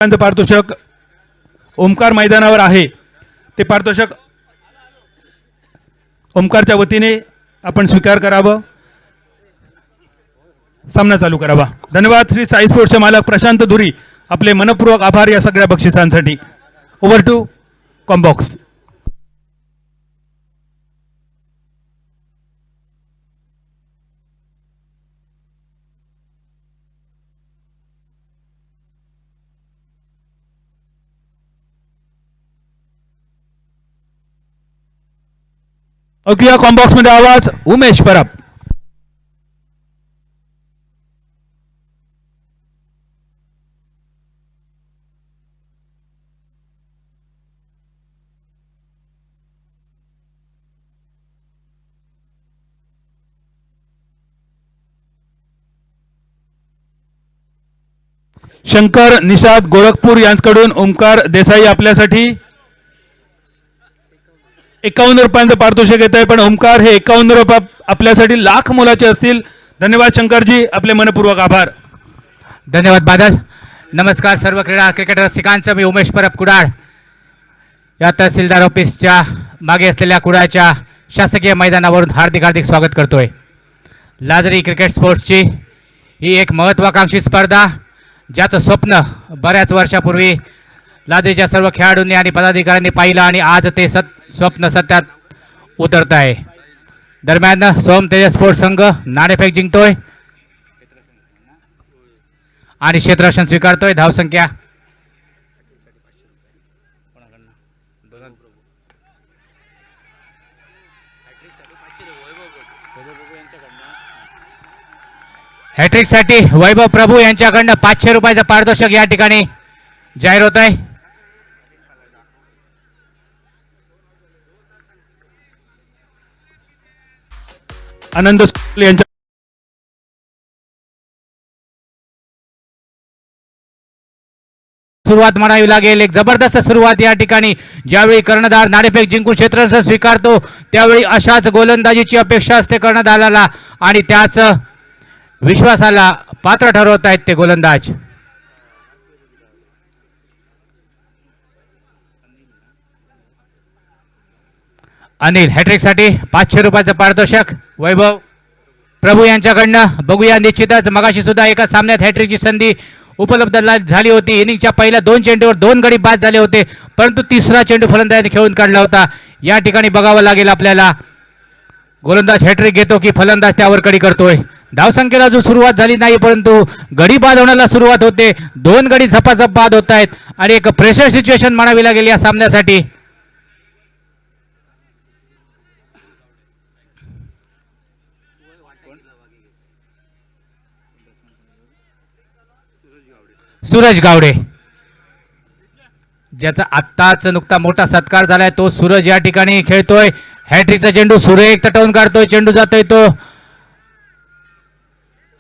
पारितोषिक ओमकार मैदानावर आहे ते पारितोषिक ओमकारच्या वतीने आपण स्वीकार करावं, सामना चालू करावा। धन्यवाद। श्री साई स्पोर्ट्सचे मालक प्रशांत धुरी, आपले मनपूर्वक आभार या सगळ्या बक्षिसांसाठी। ओव्हर टू कॉम्बॉक्स। ऐकूया कॉम्बॉक्स मध्ये आवाज उमेश परब। शंकर निषाद गोरखपूर यांच्याकडून ओमकार देसाई आपल्यासाठी 51 रुपयांचं पारितोषिक येत आहे, पण ओमकार हे 51 रुपये आपल्यासाठी लाख मोलाचे असतील। धन्यवाद शंकरजी, आपले मनपूर्वक आभार। धन्यवाद बादल। नमस्कार सर्व क्रिकेट रसिकांचं, मी उमेश परब कुडाळ या तहसीलदार ऑफिसच्या मागे असलेल्या कुडाळच्या शासकीय मैदानावरून हार्दिक स्वागत करतोय। लाजरी क्रिकेट स्पोर्ट्सची ही एक महत्त्वाकांक्षी स्पर्धा, ज्याचं स्वप्न बऱ्याच वर्षापूर्वी लाजरीच्या सर्व खेळाडूंनी आणि पदाधिकाऱ्यांनी पाहिलं आणि आज ते स्वप्न सत्यात उतरत आहे। दरम्यान सोम तेजस स्पोर्ट्स संघ नाणेफेक जिंकतोय आणि क्षेत्ररक्षण स्वीकारतोय। धावसंख्या हॅट्रिक साठी वैभव प्रभू यांच्याकडनं 500 रुपयाचं पारितोषिक या ठिकाणी जाहीर होत आहे। आनंद यांच्या सुरुवात म्हणावी लागेल, एक जबरदस्त सुरुवात या ठिकाणी। ज्यावेळी कर्णधार नाणेफेक जिंकून क्षेत्ररक्षण स्वीकारतो त्यावेळी अशाच गोलंदाजीची अपेक्षा असते कर्णधाराला आणि त्याच विश्वासाला पात्र ठरवत आहेत ते गोलंदाज। अनिल हॅट्रिक साठी 500 रुपयाचं पारितोषिक वैभव प्रभू यांच्याकडनं। बघूया, निश्चितच मगाशी सुद्धा एका सामन्यात हॅट्रिकची संधी उपलब्ध झाली होती। इनिंगच्या पहिल्या 2 चेंडूवर 2 गडी बाद झाले होते, परंतु तिसरा चेंडू फलंदाजाने खेळून काढला होता। या ठिकाणी बघावं लागेल आपल्याला, गोलंदाज हॅट्रिक घेतो की फलंदाज त्यावर कडी करतोय। धावसंख्येला अजून सुरुवात झाली नाही, परंतु गडी बाद होण्याला सुरुवात होते। 2 गडी झपाझप बाद होत आहेत आणि एक प्रेशर सिच्युएशन म्हणावी लागेल या सामन्यासाठी। सूरज गावडे, ज्याचा आत्ताच नुकता मोठा सत्कार झालाय, तो सूरज या ठिकाणी खेळतोय। हॅट्रिकचा चेंडू सुरेख तटवून काढतोय, चेंडू जातोय तो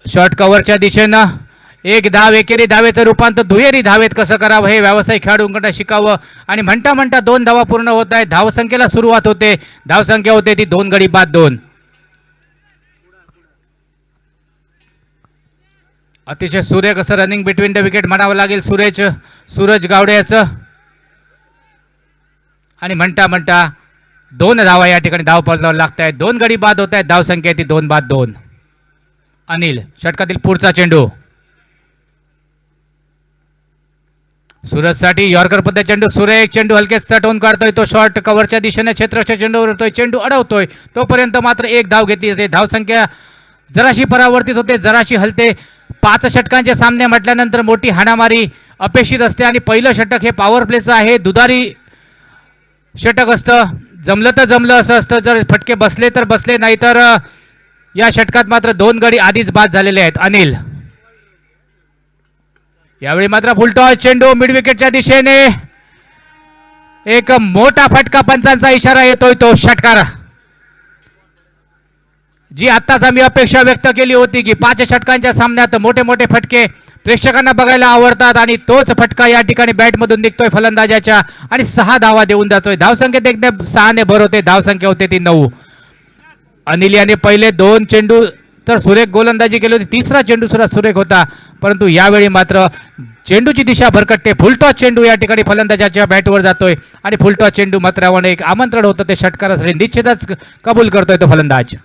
शॉर्ट कव्हरच्या दिशेनं। एक धाव, एकेरी धावेचं रूपांतर दुहेरी धावेत कसं करावं हे व्यावसायिक खेळाडूंकडे शिकावं आणि म्हणता म्हणता 2 धावा पूर्ण होत आहेत। धावसंख्येला सुरुवात होते, धावसंख्या होते ती 2 गडी बाद 2। अतिशय सुरेख असं रनिंग बिटवीन द विकेट म्हणावं लागेल सूरज गावडे याचं आणि म्हणता म्हणता 2 धावा या ठिकाणी धाव पळवावं लागत आहेत। 2 गडी बाद होत आहेत, धावसंख्या ती 2 बाद 2। अनिल षटकातील पुढचा चेंडू सूरजसाठी यॉर्कर पद्धत चेंडू, सुरेख चेंडू हलकेच तटवून काढतोय तो शॉर्ट कव्हरच्या दिशेने क्षेत्ररक्षण चेंडूवर येतोय, चेंडू अडवतोय, तोपर्यंत मात्र 1 धाव घेतली जाते। धावसंख्या जराशी परावर्तित होते, जराशी हलते। 5 षटकांचे सामने म्हटल्यानंतर मोठी हाणामारी अपेक्षित असते आणि पहिलं षटक हे पॉवर प्लेचं आहे, दुधारी षटक असतं। जमलं तर जमलं असं असतं, जर फटके बसले तर बसले, नाहीतर या षटकात मात्र 2 गडी आधीच बाद झालेले आहेत। अनिल यावेळी मात्र फुलटॉस चेंडू मिड विकेटच्या दिशेने, एक मोठा फटका, पंचांचा इशारा येतोय तो षटकार। जी आत्ताच आम्ही अपेक्षा व्यक्त केली होती की 5 षटकांच्या सामन्यात मोठे मोठे फटके प्रेक्षकांना बघायला आवडतात आणि तोच फटका या ठिकाणी बॅटमधून निघतोय फलंदाजाच्या आणि 6 धावा देऊन जातोय। धावसंख्येत एकदम 6 ने भर होते, धावसंख्या होते ती 9। अनिल याने पहिले 2 चेंडू तर सुरेख गोलंदाजी केली होती. तिसरा चेंडू सुद्धा सुरेख होता, परंतु यावेळी मात्र चेंडूची दिशा भरकटते. फुलटॉस चेंडू या ठिकाणी फलंदाजाच्या बॅटवर जातोय आणि फुलटॉस चेंडू मात्र एक आमंत्रण होतं ते षटकारासाठी निश्चितच कबूल करतोय तो फलंदाज.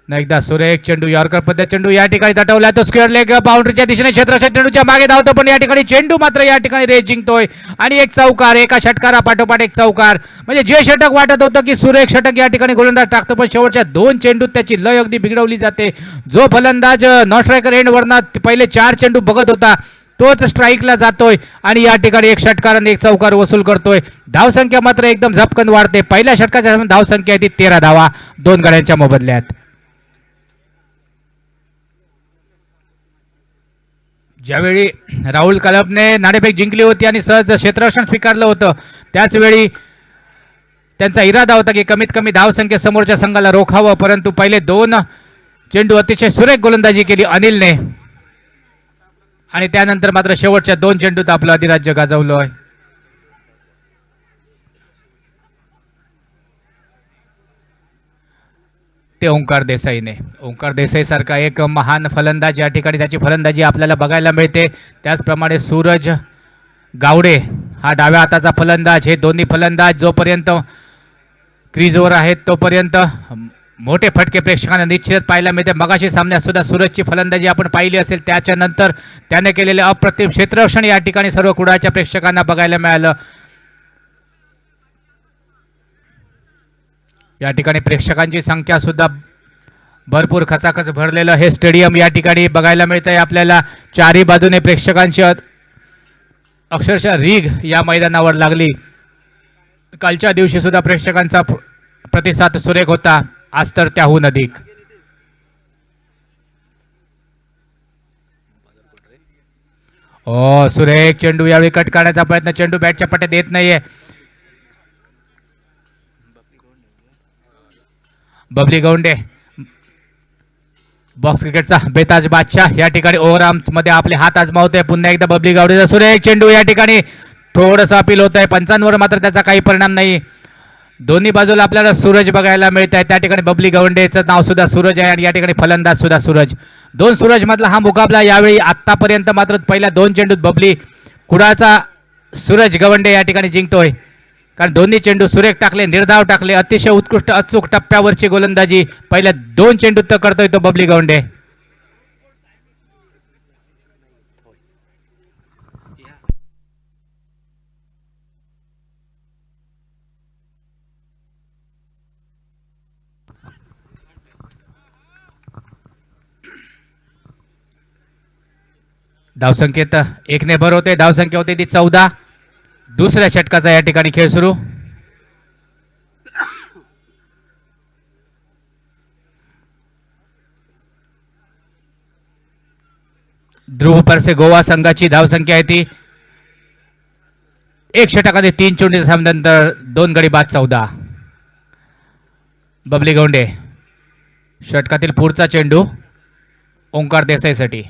एकदा सुरेख चेंडू यॉर्कर पद्धत चेंडू या ठिकाणी दटवलाय तो स्क्वेअर लेग बाउंड्रीच्या दिशेने क्षेत्ररक्षक चेंडूच्या मागे धावतो, पण या ठिकाणी चेंडू मात्र या ठिकाणी रेस जिंकतोय आणि एक चौकार, एका षटकारा पाठोपाठ एक चौकार. म्हणजे जे षटक वाटत होतं की सुरेख षटक या ठिकाणी गोलंदाज टाकतो, पण शेवटच्या 2 चेंडूत त्याची लय अगदी बिघडवली जाते. जो फलंदाज नॉन स्ट्रायकर एंडवरनं पहिले 4 चेंडू बघत होता तोच स्ट्राईकला जातोय आणि या ठिकाणी एक षटकार आणि एक चौकार वसूल करतोय. धावसंख्या मात्र एकदम झपकन वाढते. पहिल्या षटकाच्या धावसंख्या आहे ती 13 धावा 2 गड्यांच्या मोबदल्यात. ज्यावेळी राहुल कलपने नाणेफेक जिंकली होती आणि सहज क्षेत्ररक्षण स्वीकारलं होतं, त्याच वेळी त्यांचा इरादा होता की कमीत कमी धावसंख्या समोरच्या संघाला रोखावं, परंतु पहिले 2 चेंडू अतिशय सुरेख गोलंदाजी केली अनिलने आणि त्यानंतर मात्र शेवटच्या 2 चेंडूत आपलं अधिराज्य गाजवलं आहे. ते ओंकार देसाईने. ओंकार देसाई सारखा एक महान फलंदाज या ठिकाणी त्याची फलंदाजी आपल्याला बघायला मिळते. त्याचप्रमाणे सूरज गावडे हा डाव्या हाताचा फलंदाज. हे दोन्ही फलंदाज जोपर्यंत क्रीजवर आहेत तोपर्यंत मोठे फटके प्रेक्षकांना निश्चित पाहायला मिळते. मगाशी सामन्यात सुद्धा सूरजची फलंदाजी आपण पाहिली असेल, त्याच्या नंतर त्याने केलेले अप्रतिम क्षेत्ररक्षण या ठिकाणी सर्व कुडाच्या प्रेक्षकांना बघायला मिळालं. या ठिकाणी प्रेक्षकांची संख्या सुद्धा भरपूर खचाखच भरलेलं हे स्टेडियम या ठिकाणी बघायला मिळत आहे आपल्याला. चारही बाजूने प्रेक्षकांची अक्षरशः रीग या मैदानावर लागली. कालच्या दिवशी सुद्धा प्रेक्षकांचा प्रतिसाद सुरेख होता, आज तर त्याहून अधिक. सुरेख चेंडू यावेळी कट करण्याचा प्रयत्न, चेंडू बॅटच्या पट्ट्यात येत नाहीये. बबली गौंडे बॉक्स क्रिकेटचा बेताज बादशाह या ठिकाणी ओव्हरआर्म्स मध्ये आपले हात आजमावतोय. पुन्हा एकदा बबली गावडेचा सुरेख चेंडू या ठिकाणी थोडंसं अपील होत आहे. पंचांवर मात्र त्याचा काही परिणाम नाही. दोन्ही बाजूला आपल्याला सूरज बघायला मिळत आहे. त्या ठिकाणी बबली गवंडेचं नाव सुद्धा सूरज आहे आणि या ठिकाणी फलंदाज सुद्धा सूरज. 2 सूरज मधला हा मुकाबला यावेळी आतापर्यंत मात्र पहिल्या 2 चेंडूत बबली कुडाचा सूरज गवंडे या ठिकाणी जिंकतोय, कारण दोन्ही चेंडू सुरेख टाकले, निर्धाव टाकले. अतिशय उत्कृष्ट अचूक टप्प्यावरची गोलंदाजी पहिल्या 2 चेंडूत तर करतोय तो बबली गवंडे. धावसंख्येत 1 ने भर होते. धावसंख्या होती ती 14. दुसऱ्या षटकाचा या ठिकाणी खेळ सुरू. ध्रुव परसे गोवा संघाची धावसंख्या आहे ती 1 षटकाने 3 चेंडूच्या सामन्यानंतर 2 गडी बाद 14. बबली गौंडे षटकातील पुढचा चेंडू ओंकार देसाईसाठी.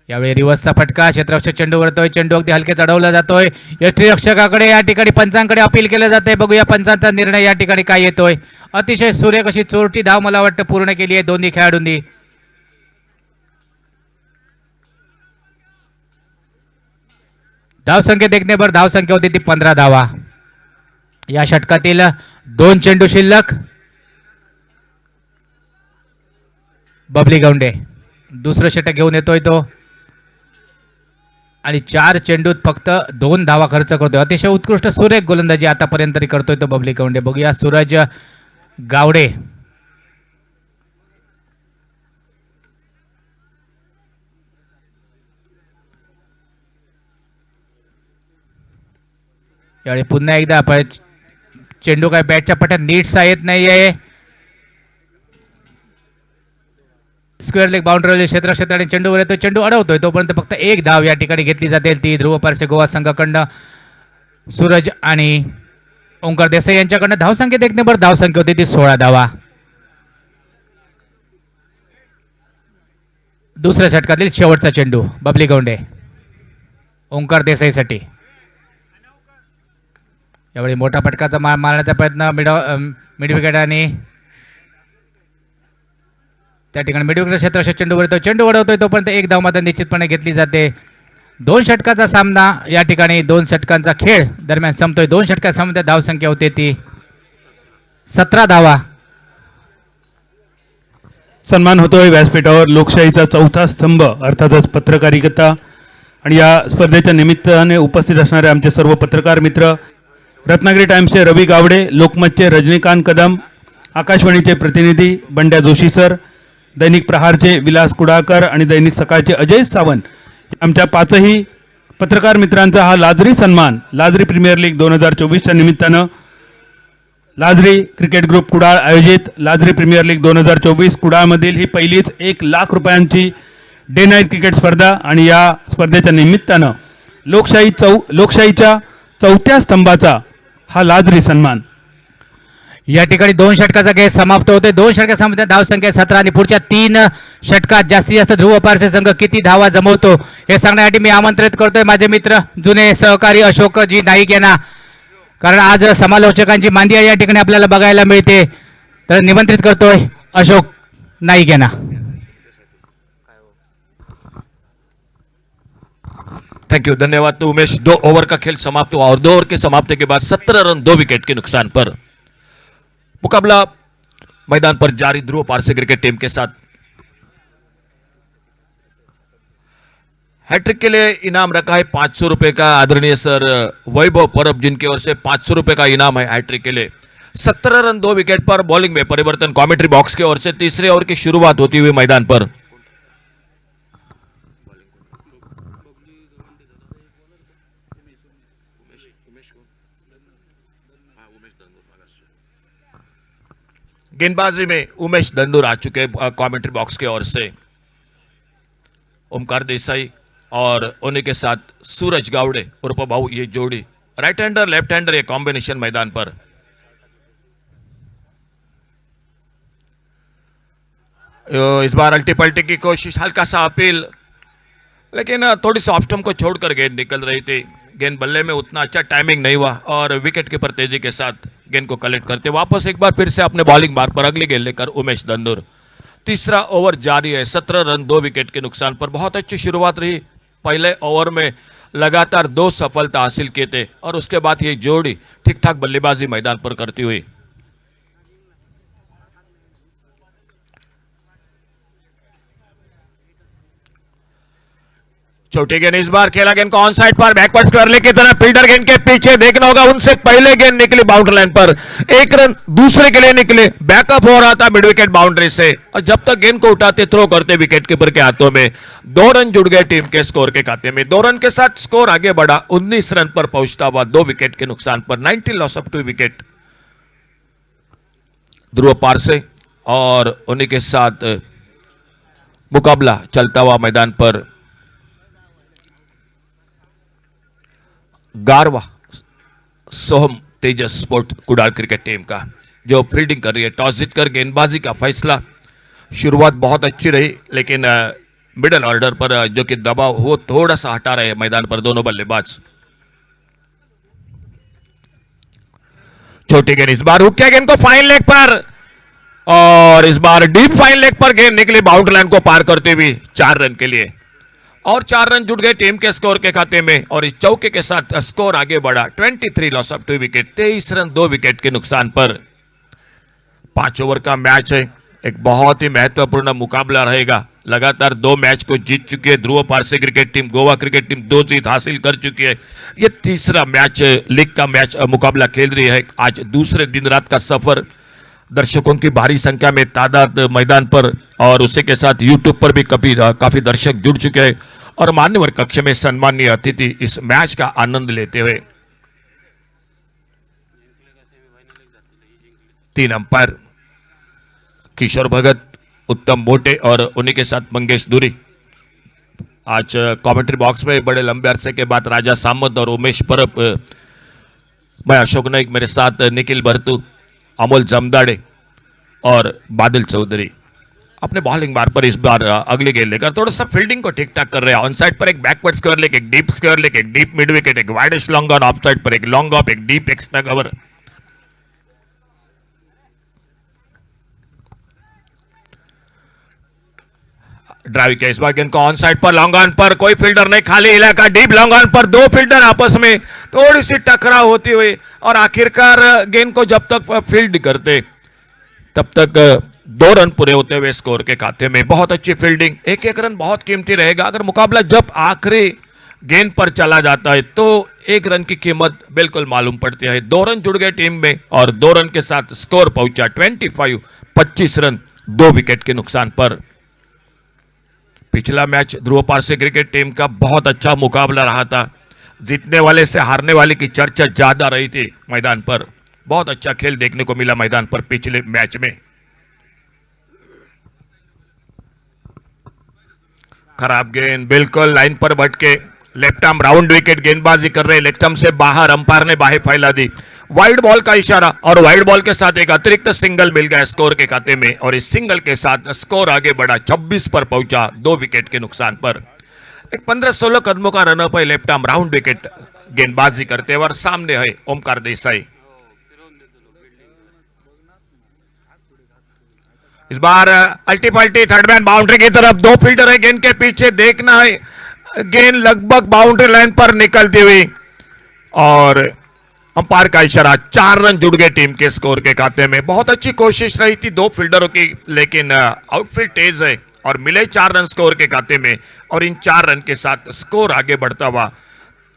यावेळी रिवर्सचा फटका, क्षेत्ररक्षक चेंडू वरतोय, चेंडू अगदी हलके चढवला जातोय. यष्टीरक्षकाकडे या ठिकाणी पंचांकडे अपील केलं जातंय. बघूया पंचांचा निर्णय या ठिकाणी काय येतोय. अतिशय सुरेख अशी चोरटी धाव मला वाटतं पूर्ण केली आहे दोन्ही खेळाडूंनी. धावसंख्येत 1 ने भर. धावसंख्या होती ती 15 धावा. या षटकातील 2 चेंडू शिल्लक. बबली गौंडे दुसरं षटक घेऊन येतोय तो आणि 4 चेंडूत फक्त 2 धावा खर्च करतोय. अतिशय उत्कृष्ट सुरेख गोलंदाजी आतापर्यंत तरी करतोय तो बबली गौंडे. बघूया सूरज गावडे यावेळी पुन्हा एकदा चेंडू काय बॅटच्या पट्ट्यात नीटसा येत नाहीये. स्क्वेअर लेग बाउंड्री क्षेत्र आणि चेंडूवर येतो, चेंडू अडवतोय. तोपर्यंत फक्त 1 धाव या ठिकाणी घेतली जाते, ती ध्रुव पारसे गोवा संघाकडनं सूरज आणि ओंकार देसाई यांच्याकडनं. धावसंख्येत 1 नंबर धावसंख्या होती ती 16 धावा. दुसऱ्या षटकातील शेवटचा चेंडू बबली गौंडे ओंकार देसाईसाठी. यावेळी मोठा फटकाचा मारण्याचा प्रयत्न मिडविकेट आणि त्या ठिकाणी मिडविकेट क्षेत्र चेंडू वळवतोय तोपर्यंत एक धाव मात्र निश्चितपणे घेतली जाते. 2 षटकाचा सामना या ठिकाणी 2 षटकांचा खेळ दरम्यान संपतोय. 2 षटका संपत्या धावसंख्या होते ती 17 धावा. सन्मान होतोय व्यासपीठावर लोकशाहीचा चौथा स्तंभ अर्थातच पत्रकारिता आणि या स्पर्धेच्या निमित्ताने उपस्थित असणारे आमचे सर्व पत्रकार मित्र, रत्नागिरी टाइम्सचे रवी गावडे, लोकमतचे रजनीकांत कदम, आकाशवाणीचे प्रतिनिधी बंड्या जोशी सर, दैनिक प्रहारचे विलास कुडाळकर आणि दैनिक सकाळचे अजय सावंत, आमच्या 5ही पत्रकार मित्रांचा हा लाजरी सन्मान लाजरी प्रीमियर लीग 2024च्या निमित्तानं लाजरी क्रिकेट ग्रुप कुडाळ आयोजित लाजरी प्रीमियर लीग 2024 कुडाळमधील ही पहिलीच 1 लाख रुपयांची डे नाईट क्रिकेट स्पर्धा आणि या स्पर्धेच्या निमित्तानं लोकशाहीच्या चौथ्या स्तंभाचा हा लाजरी सन्मान. या ठिकाणी 2 षटकाचा खेळ समाप्त होते. 2 षटका संपत्या धावसंख्या 17 आणि पुढच्या 3 षटकात जास्तीत जास्त ध्रुव पारसे संघ किती धावा जमवतो हे सांगण्यासाठी मी आमंत्रित करतोय माझे मित्र जुने सहकारी अशोकजी नाईक यांना, कारण आज समालोचकांची मांदिया या ठिकाणी आपल्याला बघायला मिळते. तर निमंत्रित करतोय अशोक नाईक यांना. थैंक यू, धन्यवाद. तो उमेश, 2 ओवर का खेल समाप्त हुआ और 2 ओवर के समाप्ति के बाद 17 रन 2 विकेट के नुकसान पर मुकाबला मैदान पर जारी. ध्रुव पारसे क्रिकेट टीम के साथ हैट्रिक के लिए इनाम रखा है 500 रुपए का. आदरणीय सर वैभव परब जिनकी ओर से 500 रुपए का इनाम है हैट्रिक के लिए. 17 रन 2 विकेट पर बॉलिंग में परिवर्तन कमेंट्री बॉक्स की ओर से तीसरे ओवर की शुरुआत होती हुई मैदान पर. गेंदबाजी में उमेश दंदूर आ चुके कमेंट्री बॉक्स की ओर से. ओमकार देसाई और उन्हीं के साथ सूरज गावड़े उर्फ भाऊ, ये जोड़ी राइट हैंडर लेफ्ट हैंडर ये कॉम्बिनेशन मैदान पर. इस बार अल्टी पल्टी की कोशिश, हल्का सा अपील, लेकिन थोड़ी सी ऑफ स्टंप को छोड़कर गेंद निकल रही थी. गेंद बल्ले में उतना अच्छा टाइमिंग नहीं हुआ और विकेट कीपर तेजी के साथ गेंद को कलेक्ट करते वापस एक बार फिर से अपने बॉलिंग मार्ग पर अगली गेंद लेकर उमेश दंदूर. तीसरा ओवर जारी है. 17 रन 2 विकेट के नुकसान पर. बहुत अच्छी शुरुआत रही. पहले ओवर में लगातार 2 सफलता हासिल किए थे और उसके बाद ये जोड़ी ठीक ठाक बल्लेबाजी मैदान पर करती हुई. छोटी गेंद इस बार खेला गेंद को ऑन साइड पर बैकवर्ड स्क्वायरले की तरह फील्डर गेंद के पीछे देखना होगा. उनसे पहले गेंद निकली बाउंड्री लाइन पर. 1 रन दूसरे के लिए निकले. बैकअप हो रहा था मिड विकेट बाउंड्री से और जब तक गेंद को उठाते थ्रो करते विकेट कीपर के हाथों में 2 रन जुड़ गए टीम के स्कोर के खाते में. 2 रन के साथ स्कोर आगे बढ़ा. 19 रन पर पहुंचता हुआ 2 विकेट के नुकसान पर. 19 loss of 2 wicket. Dhruv parse और उन्हीं के साथ मुकाबला चलता हुआ मैदान पर गारवा सोहम तेजस स्पोर्ट कुडाल क्रिकेट टीम का, जो फील्डिंग कर रही है. टॉस जीतकर गेंदबाजी का फैसला. शुरुआत बहुत अच्छी रही लेकिन मिडल ऑर्डर पर जो कि दबाव हो थोड़ा सा हटा रहे मैदान पर दोनों बल्लेबाज. छोटी गेंद इस बार हुक किया गेंद को फाइन लेग पर और इस बार डीप फाइन लेग पर गेंद निकली बाउंड्री लाइन को पार करते हुए 4 रन के लिए और 4 रन जुड़ गए टीम के स्कोर के खाते में और इस चौके के साथ स्कोर आगे बढ़ा. 23 loss of 2 wicket. 23 run 2 wicket के नुकसान पर. 5 ओवर का मैच है. एक बहुत ही महत्वपूर्ण मुकाबला रहेगा. लगातार 2 मैच को जीत चुकी है Dhruv Parse cricket team. Goa cricket team 2 जीत हासिल कर चुकी है. ये तीसरा मैच लीग का मैच मुकाबला खेल रही है. आज दूसरे दिन रात का सफर. दर्शकों की भारी संख्या में तादाद मैदान पर और उसी के साथ यूट्यूब पर भी काफी दर्शक जुड़ चुके हैं और मान्यवर कक्ष में सम्मानीय अतिथि इस मैच का आनंद लेते हुए. 3 अंपायर किशोर भगत, उत्तम मोटे और उन्हीं के साथ मंगेश दूरी. आज कमेंट्री बॉक्स में बड़े लंबे अरसे के बाद राजा सामंत और उमेश परब, मैं अशोक नाइक, मेरे साथ निखिल भरतू, अमोल जमदाड़े और बादल चौधरी. अपने बॉलिंग बार पर इस बार अगली गेंद लेकर थोड़ा सा फील्डिंग को ठीक ठाक कर रहे हैं। ऑन साइड पर एक बैकवर्ड स्क्वायर लेग, एक डीप स्क्वायर लेग, एक डीप मिड विकेट, एक widest long on, of side पर एक लॉन्ग ऑफ, एक डीप एक्स्ट्रा कवर। ड्राइव किया इस बार गेंद को ऑन साइड पर, लॉन्ग ऑन पर कोई फील्डर नहीं, खाली इलाका, डीप लॉन्ग ऑन पर दो फील्डर आपस में थोड़ी सी टकराव होती हुई और आखिरकार गेंद को जब तक फील्ड करते तब तक 2 रन पूरे होते हुए स्कोर के खाते में। बहुत अच्छी फील्डिंग, एक एक रन बहुत कीमती रहेगा। अगर मुकाबला जब आखिरी गेंद पर चला जाता है तो 1 रन की कीमत बिल्कुल मालूम पड़ती है। 2 रन जुड़ गए टीम में और 2 रन के साथ स्कोर पहुंचा 25 रन 2 विकेट के नुकसान पर। पिछला मैच ध्रुव पारसे क्रिकेट टीम का बहुत अच्छा मुकाबला रहा था। जीतने वाले से हारने वाले की चर्चा ज्यादा रही थी मैदान पर। बहुत अच्छा खेल देखने को मिला मैदान पर पिछले मैच में। खराब गेंद बिल्कुल लाइन पर भटके, लेफ्ट आर्म राउंड विकेट गेंदबाजी कर रहे, लेफ्ट आर्म से बाहर, अंपायर ने बाहें फैला दी। वाइड बॉल का इशारा और वाइड बॉल के साथ एक अतिरिक्त सिंगल मिल गया स्कोर के खाते में और इस सिंगल के साथ स्कोर आगे बढ़ा 26 पर पहुंचा 2 विकेट के नुकसान पर। एक 15-16 कदमों का रनअप है, लेफ्ट आर्म राउंड विकेट गेंदबाजी करते हुए और सामने है ओमकार देसाई। इस बार अल्टी पल्टी थर्ड मैन बाउंड्री की तरफ, 2 फील्डर है गेंद के पीछे, देखना है गेंद लगभग बाउंड्री लाइन पर निकलती हुई और अंपायर का इशारा। 4 रन जुड़ गए टीम के स्कोर के खाते में। बहुत अच्छी कोशिश रही थी 2 फील्डरों की, लेकिन आउटफील्ड तेज है और मिले 4 रन स्कोर के खाते में और इन 4 रन के साथ स्कोर आगे बढ़ता हुआ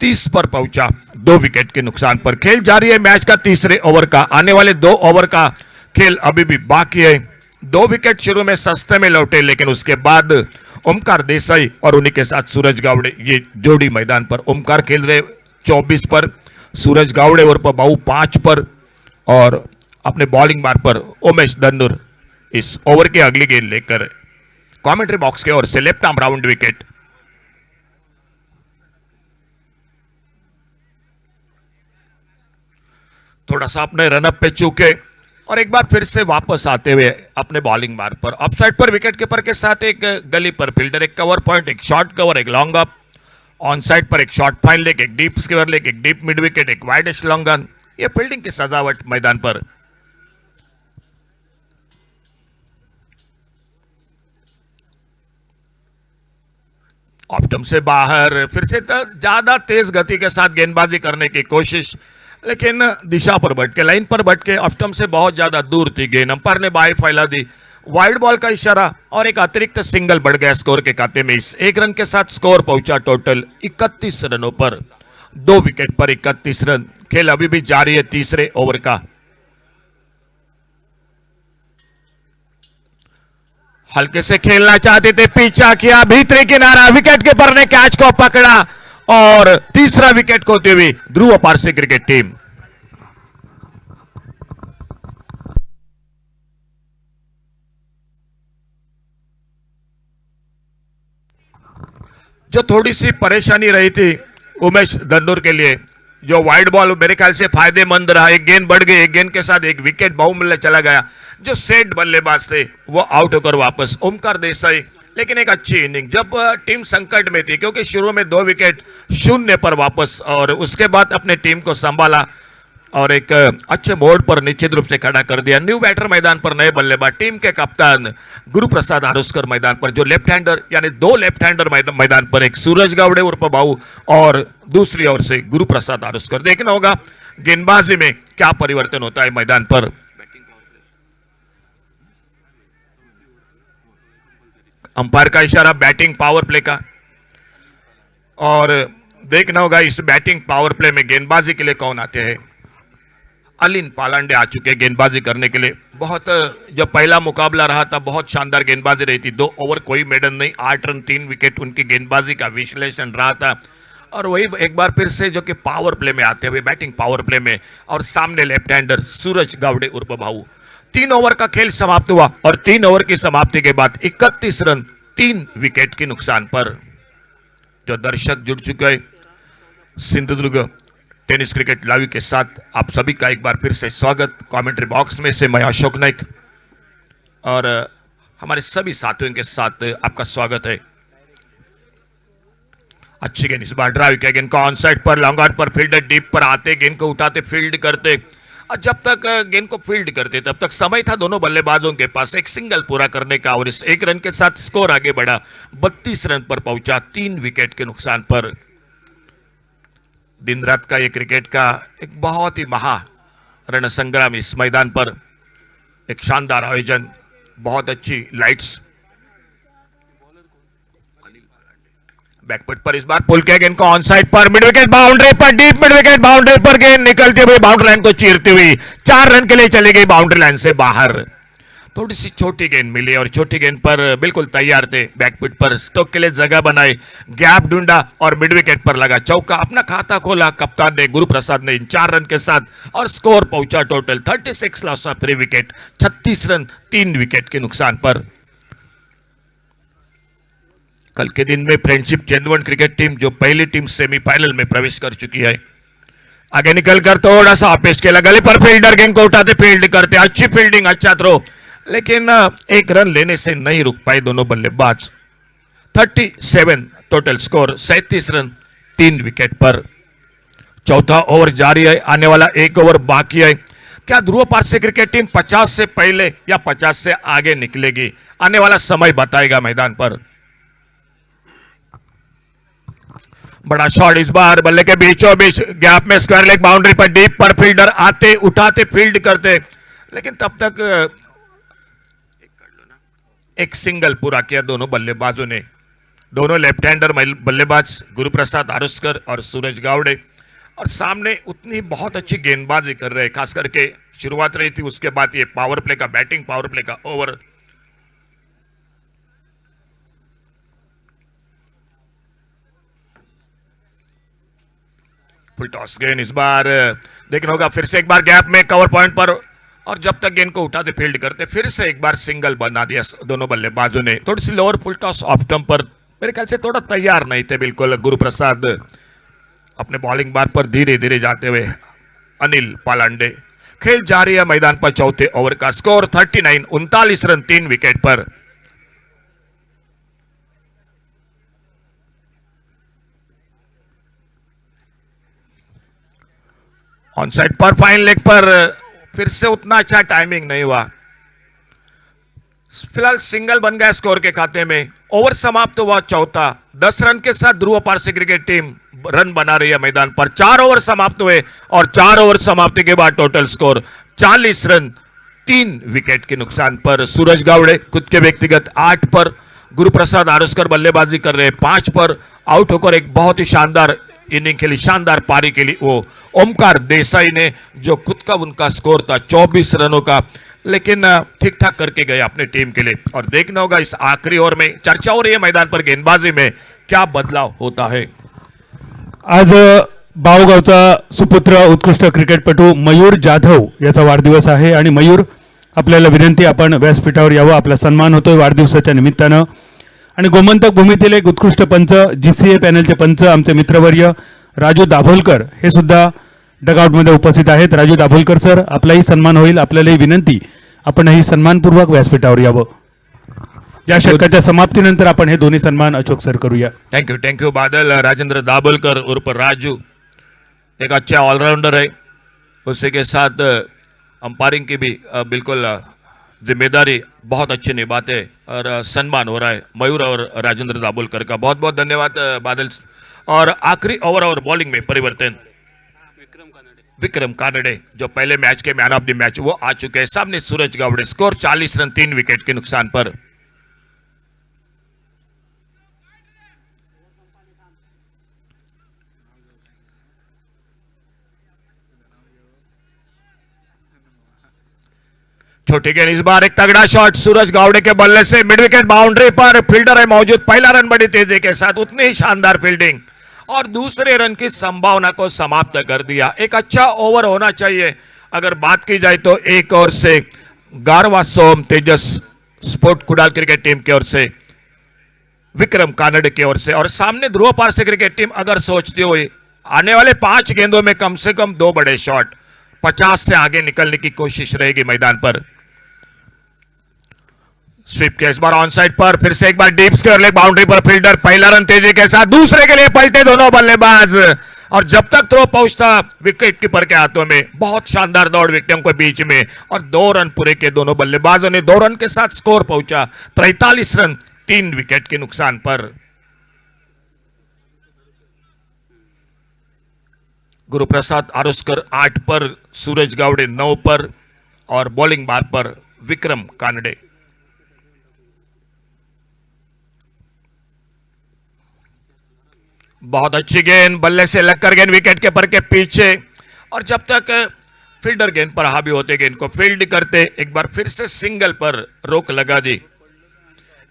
30 पर पहुंचा 2 विकेट के नुकसान पर। खेल जारी है मैच का तीसरे ओवर का। आने वाले 2 ओवर का खेल अभी भी बाकी है। 2 विकेट शुरू में सस्ते में लौटे, लेकिन उसके बाद ओमकार देसाई और उन्हीं के साथ सूरज गावड़े ये जोड़ी मैदान पर। ओमकार खेल रहे 24 पर, सूरज गावड़े और बाबू 5 पर और अपने बॉलिंग बार पर उमेश दन्नूर इस ओवर के अगली गेंद लेकर कमेंट्री बॉक्स के ओर से लेफ्ट आर्म राउंड विकेट। थोड़ा सा अपने रनअप पे चूके और एक बार फिर से वापस आते हुए अपने बॉलिंग बार पर ऑफसाइड पर विकेट कीपर के साथ एक गली पर फील्डर, एक कवर पॉइंट, एक शॉर्ट कवर, एक लॉन्ग अप, ऑन साइड पर एक शॉर्ट फाइन लेग, एक डीप स्क्वायर लेग, एक डीप मिड विकेट, एक वाइडेस्ट लॉन्ग ऑन। ये फील्डिंग की सजावट मैदान पर। ऑप्टम से बाहर, फिर से ज्यादा तेज गति के साथ गेंदबाजी करने की कोशिश, लेकिन दिशा पर भटके, लाइन पर भटके, ऑप्टम से बहुत ज्यादा दूर थी गेंद। अंपायर ने बाहें फैला दी, वाइड बॉल का इशारा और एक अतिरिक्त सिंगल बढ़ गया स्कोर के खाते में। इस 1 रन के साथ स्कोर पहुंचा टोटल 31 रनों पर। 2 विकेट पर 31 रन। खेल अभी भी जारी है तीसरे ओवर का। हल्के से खेलना चाहते थे, पीछा किया, भीतरी किनारा, विकेट कीपर ने कैच को पकड़ा और तीसरा विकेट खोते हुए ध्रुव पारसे क्रिकेट टीम। जो थोड़ी सी परेशानी रही थी उमेश दन्नूर के लिए, जो वाइड बॉल मेरे ख्याल से फायदेमंद रहा। एक गेंद बढ़ गई, एक गेंद के साथ एक विकेट बहुमूल्य चला गया। जो सेट बल्लेबाज थे वो आउट होकर वापस ओमकार देसाई। लेकिन एक अच्छी इनिंग जब टीम संकट में थी, क्योंकि शुरू में 2 विकेट शून्य पर वापस और उसके बाद अपने टीम को संभाला और एक अच्छे मोड पर निश्चित रूप से खड़ा कर दिया। न्यू बैटर मैदान पर, नए बल्लेबाज, टीम के कप्तान गुरु प्रसाद आरुस्कर मैदान पर, जो लेफ्ट हैंडर यानी 2 लेफ्ट हैंडर मैदान पर, एक सूरज गावड़े उर्फ बाबू और दूसरी ओर से गुरु प्रसाद आरुस्कर। देखना होगा गेंदबाजी में क्या परिवर्तन होता है मैदान पर। अंपायर का इशारा बैटिंग पावर प्ले का और देखना होगा इस बैटिंग पावर प्ले में गेंदबाजी के लिए कौन आते हैं। अलिन पालांडे आ चुके गेंदबाजी करने के लिए। बहुत जब पहला मुकाबला रहा था बहुत शानदार गेंदबाजी रही थी। 2 ओवर कोई मेडन नहीं, 8 रन 3 विकेट उनकी गेंदबाजी का विश्लेषण रहा था। और वही एक बार फिर से जो कि पावर प्ले में आते हुए, बैटिंग पावर प्ले में, और सामने लेफ्ट हैंडर सूरज गावड़े उर्फ भाऊ। 3 ओवर का खेल समाप्त हुआ और 3 ओवर की समाप्ति के बाद 31 रन 3 विकेट के नुकसान पर। जो दर्शक जुड़ चुके हैं सिंधुदुर्ग टेनिस क्रिकेट लाइव के साथ, आप सभी का एक बार फिर से स्वागत। कमेंट्री बॉक्स में से मैं अशोक नाइक और हमारे सभी साथियों के साथ आपका स्वागत है। अच्छी गेंद, इस बार ड्राइव किया, गेंद को ऑन साइड पर, लॉन्ग ऑन पर, फील्डर डीप पर आते, गेंद को उठाते, फील्ड करते, और जब तक गेंद को फील्ड करते तब तक समय था दोनों बल्लेबाजों के पास एक सिंगल पूरा करने का, और इस एक रन के साथ स्कोर आगे बढ़ा, 32 रन पर पहुंचा, 3 विकेट के नुकसान पर। दिन रात का ये क्रिकेट का एक बहुत ही महा रण संग्राम इस मैदान पर, एक शानदार आयोजन, बहुत अच्छी लाइट्स। बैकफुट पर इस बार पुल किया, गेंद को ऑन साइड पर, मिड विकेट बाउंड्री पर, डीप मिड विकेट बाउंड्री पर गेंद निकलती हुई बाउंड्री लाइन को चीरती हुई 4 रन के लिए चली गई बाउंड्री लाइन से बाहर। थोड़ी सी छोटी गेंद मिली और छोटी गेंद पर बिल्कुल तैयार थे, बैकफुट पर स्टोक के लिए जगह बनाई, गैप ढूंढा और मिड विकेट पर लगा चौका। अपना खाता खोला कप्तान ने, गुरु प्रसाद ने, इन 4 रन के साथ, और स्कोर पहुंचा total 36 loss of 3 wicket, 36 run 3 wicket के नुकसान पर। कल के दिन में फ्रेंडशिप चंदवन क्रिकेट टीम जो पहली टीम सेमीफाइनल में प्रवेश कर चुकी है, आगे निकलकर थोड़ा सा पेश किया, गले पर फील्डर गेंद को उठाते, फील्ड करते, अच्छी फील्डिंग, अच्छा थ्रो, लेकिन एक रन लेने से नहीं रुक पाए दोनों बल्लेबाज। 37 टोटल स्कोर, 37 रन 3 विकेट पर। चौथा ओवर जारी है, आने वाला 1 ओवर बाकी है। क्या ध्रुव पारसे क्रिकेट टीम 50 से पहले या 50 से आगे निकलेगी, आने वाला समय बताएगा मैदान पर। बड़ा शॉट इस बार, बल्ले के बीचों बीच गैप में, स्क्वायर लेग बाउंड्री पर, डीप पर, फील्डर आते, उठाते, फील्ड करते, लेकिन तब तक एक सिंगल पूरा किया दोनों बल्लेबाजों ने। दोनों लेफ्ट हैंडर बल्लेबाज गुरु प्रसाद आरुस्कर और सूरज गावड़े, और सामने उतनी बहुत अच्छी गेंदबाजी कर रहे हैं, खास करके शुरुआत रही थी, उसके बाद ये पावर प्ले का, बैटिंग पावर प्ले का ओवर। फुल टॉस गेंद इस बार देखना होगा, फिर से एक बार गैप में कवर पॉइंट पर, और जब तक गेंद को उठाते, फील्ड करते, फिर से एक बार सिंगल बना दिया दोनों बल्लेबाजों ने। थोड़ी सी lower full toss off stump पर, मेरे ख्याल से थोड़ा तैयार नहीं थे बिल्कुल गुरु प्रसाद अपने बॉलिंग बार पर धीरे धीरे जाते हुए। अनिल पालांडे, खेल जारी है मैदान पर, चौथे ओवर का स्कोर 39, 39 रन 3 विकेट पर। ऑन साइड पर, फाइन लेग पर, फिर से उतना अच्छा टाइमिंग नहीं हुआ, फिलहाल सिंगल बन गया स्कोर के खाते में। ओवर समाप्त हुआ चौथा, 10 रन के साथ ध्रुव पारसे क्रिकेट टीम रन बना रही है मैदान पर। 4 ओवर समाप्त हुए, और 4 ओवर समाप्ति के बाद टोटल स्कोर 40 रन 3 विकेट के नुकसान पर। सूरज गावड़े खुद के व्यक्तिगत 8 पर, गुरु प्रसाद आरुस्कर बल्लेबाजी कर रहे 5 पर, आउट होकर एक बहुत ही शानदार इनिंग खेली, शानदार पारी के लिए वो ओमकार देसाई ने, जो खुद का उनका स्कोर था 24 रनों का, लेकिन ठीक ठाक करके गए अपने टीम के लिए। और देखना होगा इस आखिरी ओवर में, चर्चा हो रही है मैदान पर गेंदबाजी में क्या बदलाव होता है। आज बावगावचा सुपुत्र उत्कृष्ट क्रिकेटपटू मयूर जाधव याचा वाढदिवस आहे, आणि मयूर आपल्याला विनंती, आपण व्यासपीठावर यावं, आपला सन्मान होतोय वाढदिवसाच्या निमित्तानं। आणि गोमंतक भूमीतील एक उत्कृष्ट पंच, GCA पॅनलचे पंच आमचे मित्रवर्य राजू दाभोलकर हे सुद्धा डगआउटमध्ये उपस्थित आहेत। राजू दाभोलकर सर, आपलाही सन्मान होईल, आपल्यालाही विनंती, आपणही सन्मानपूर्वक व्यासपीठावर यावं। या षटकाच्या समाप्तीनंतर आपण हे दोन्ही सन्मान अचूक सर करूया। थैंक यू बादल। राजेंद्र दाभोलकर उर्फ राजू एक अच्छा ऑलराउंडर है, उसी के साथ अंपायरिंग की भी बिल्कुल जिम्मेदारी बहुत अच्छी निभाते हैं, और सम्मान हो रहा है मयूर और राजेंद्र दाभोलकर का। बहुत बहुत धन्यवाद बादल। और आखिरी ओवर और बॉलिंग में परिवर्तन, विक्रम कानड़े जो पहले मैच के मैन ऑफ द मैच वो आ चुके हैं, सामने सूरज गावड़े, स्कोर 40 रन 3 विकेट के नुकसान पर। छोटी गेंद इस बार, एक तगड़ा शॉट सूरज गावड़े के बल्ले से, मिड विकेट बाउंड्री पर, फील्डर है मौजूद, पहला रन बड़ी तेजी के साथ, उतनी ही शानदार फील्डिंग, और दूसरे रन की संभावना को समाप्त कर दिया। एक अच्छा ओवर होना चाहिए। अगर बात की जाए तो एक ओर से गारवा सोम तेजस स्पोर्ट कुडाल क्रिकेट टीम की ओर से, विक्रम कानड़े की ओर से, और सामने ध्रुव पारसे क्रिकेट टीम अगर सोचती हुई आने वाले 5 गेंदों में कम से कम 2 बड़े शॉट, 50 से आगे निकलने की कोशिश रहेगी मैदान पर। स्वीप के इस बार ऑन साइड पर फिर से एक बार डीप स्क्वायर लेग बाउंड्री पर फील्डर पहला रन तेजी के साथ दूसरे के लिए पलटे दोनों बल्लेबाज और जब तक थ्रो पहुंचता विकेट कीपर के हाथों में बहुत शानदार दौड़ विकेटों के बीच में और 2 रन पूरे के दोनों बल्लेबाजों ने 2 रन के साथ स्कोर पहुंचा 43 रन 3 विकेट के नुकसान पर। गुरुप्रसाद आरोस्कर 8 पर, सूरज गावड़े 9 पर और बॉलिंग बार पर विक्रम कानडे। बहुत अच्छी गेंद बल्ले से लगकर गेंद विकेट कीपर के पीछे और जब तक फील्डर गेंद पर हावी होते गेंद को फील्ड करते एक बार फिर से सिंगल पर रोक लगा दी।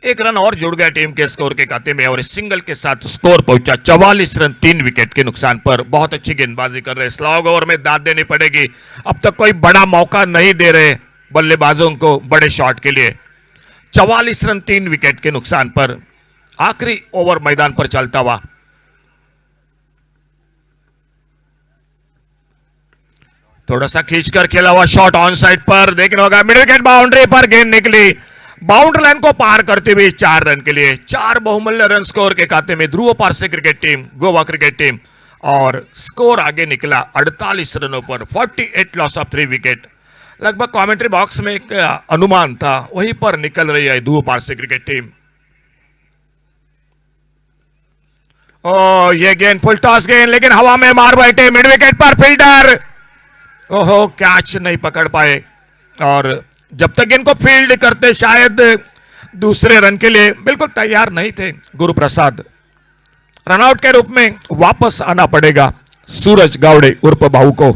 1 रन और जुड़ गया टीम के स्कोर के खाते में और इस सिंगल के साथ स्कोर पहुंचा 44 रन 3 विकेट के नुकसान पर। बहुत अच्छी गेंदबाजी कर रहे, स्लॉग ओवर में दाद देनी पड़ेगी। अब तक कोई बड़ा मौका नहीं दे रहे बल्लेबाजों को बड़े शॉट के लिए। 44 रन 3 विकेट के नुकसान पर आखिरी ओवर मैदान पर चलता हुआ। थोड़ा सा खींचकर खेला हुआ शॉट ऑन साइड पर देखना होगा, मिडिल विकेट बाउंड्री पर गेंद निकली, बाउंड्री लाइन को पार करते हुए 4 रन के लिए 4 बहुमूल्य रन स्कोर के खाते में Dhruv Parse cricket team, Goa cricket team और स्कोर आगे निकला 48 रनों पर 48 लॉस ऑफ 3 विकेट। लगभग कमेंट्री बॉक्स में एक अनुमान था वहीं पर निकल रही है ध्रुव पारसे क्रिकेट टीम। ओ ये गेंद फुल टॉस गेंद लेकिन हवा में मार बैठे मिड विकेट पर फील्डर, ओहो कैच नहीं पकड़ पाए और जब तक इनको फील्ड करते शायद दूसरे रन के लिए बिल्कुल तैयार नहीं थे गुरुप्रसाद। रनआउट के रूप में वापस आना पड़ेगा सूरज गावड़े उर्फ बाहू को।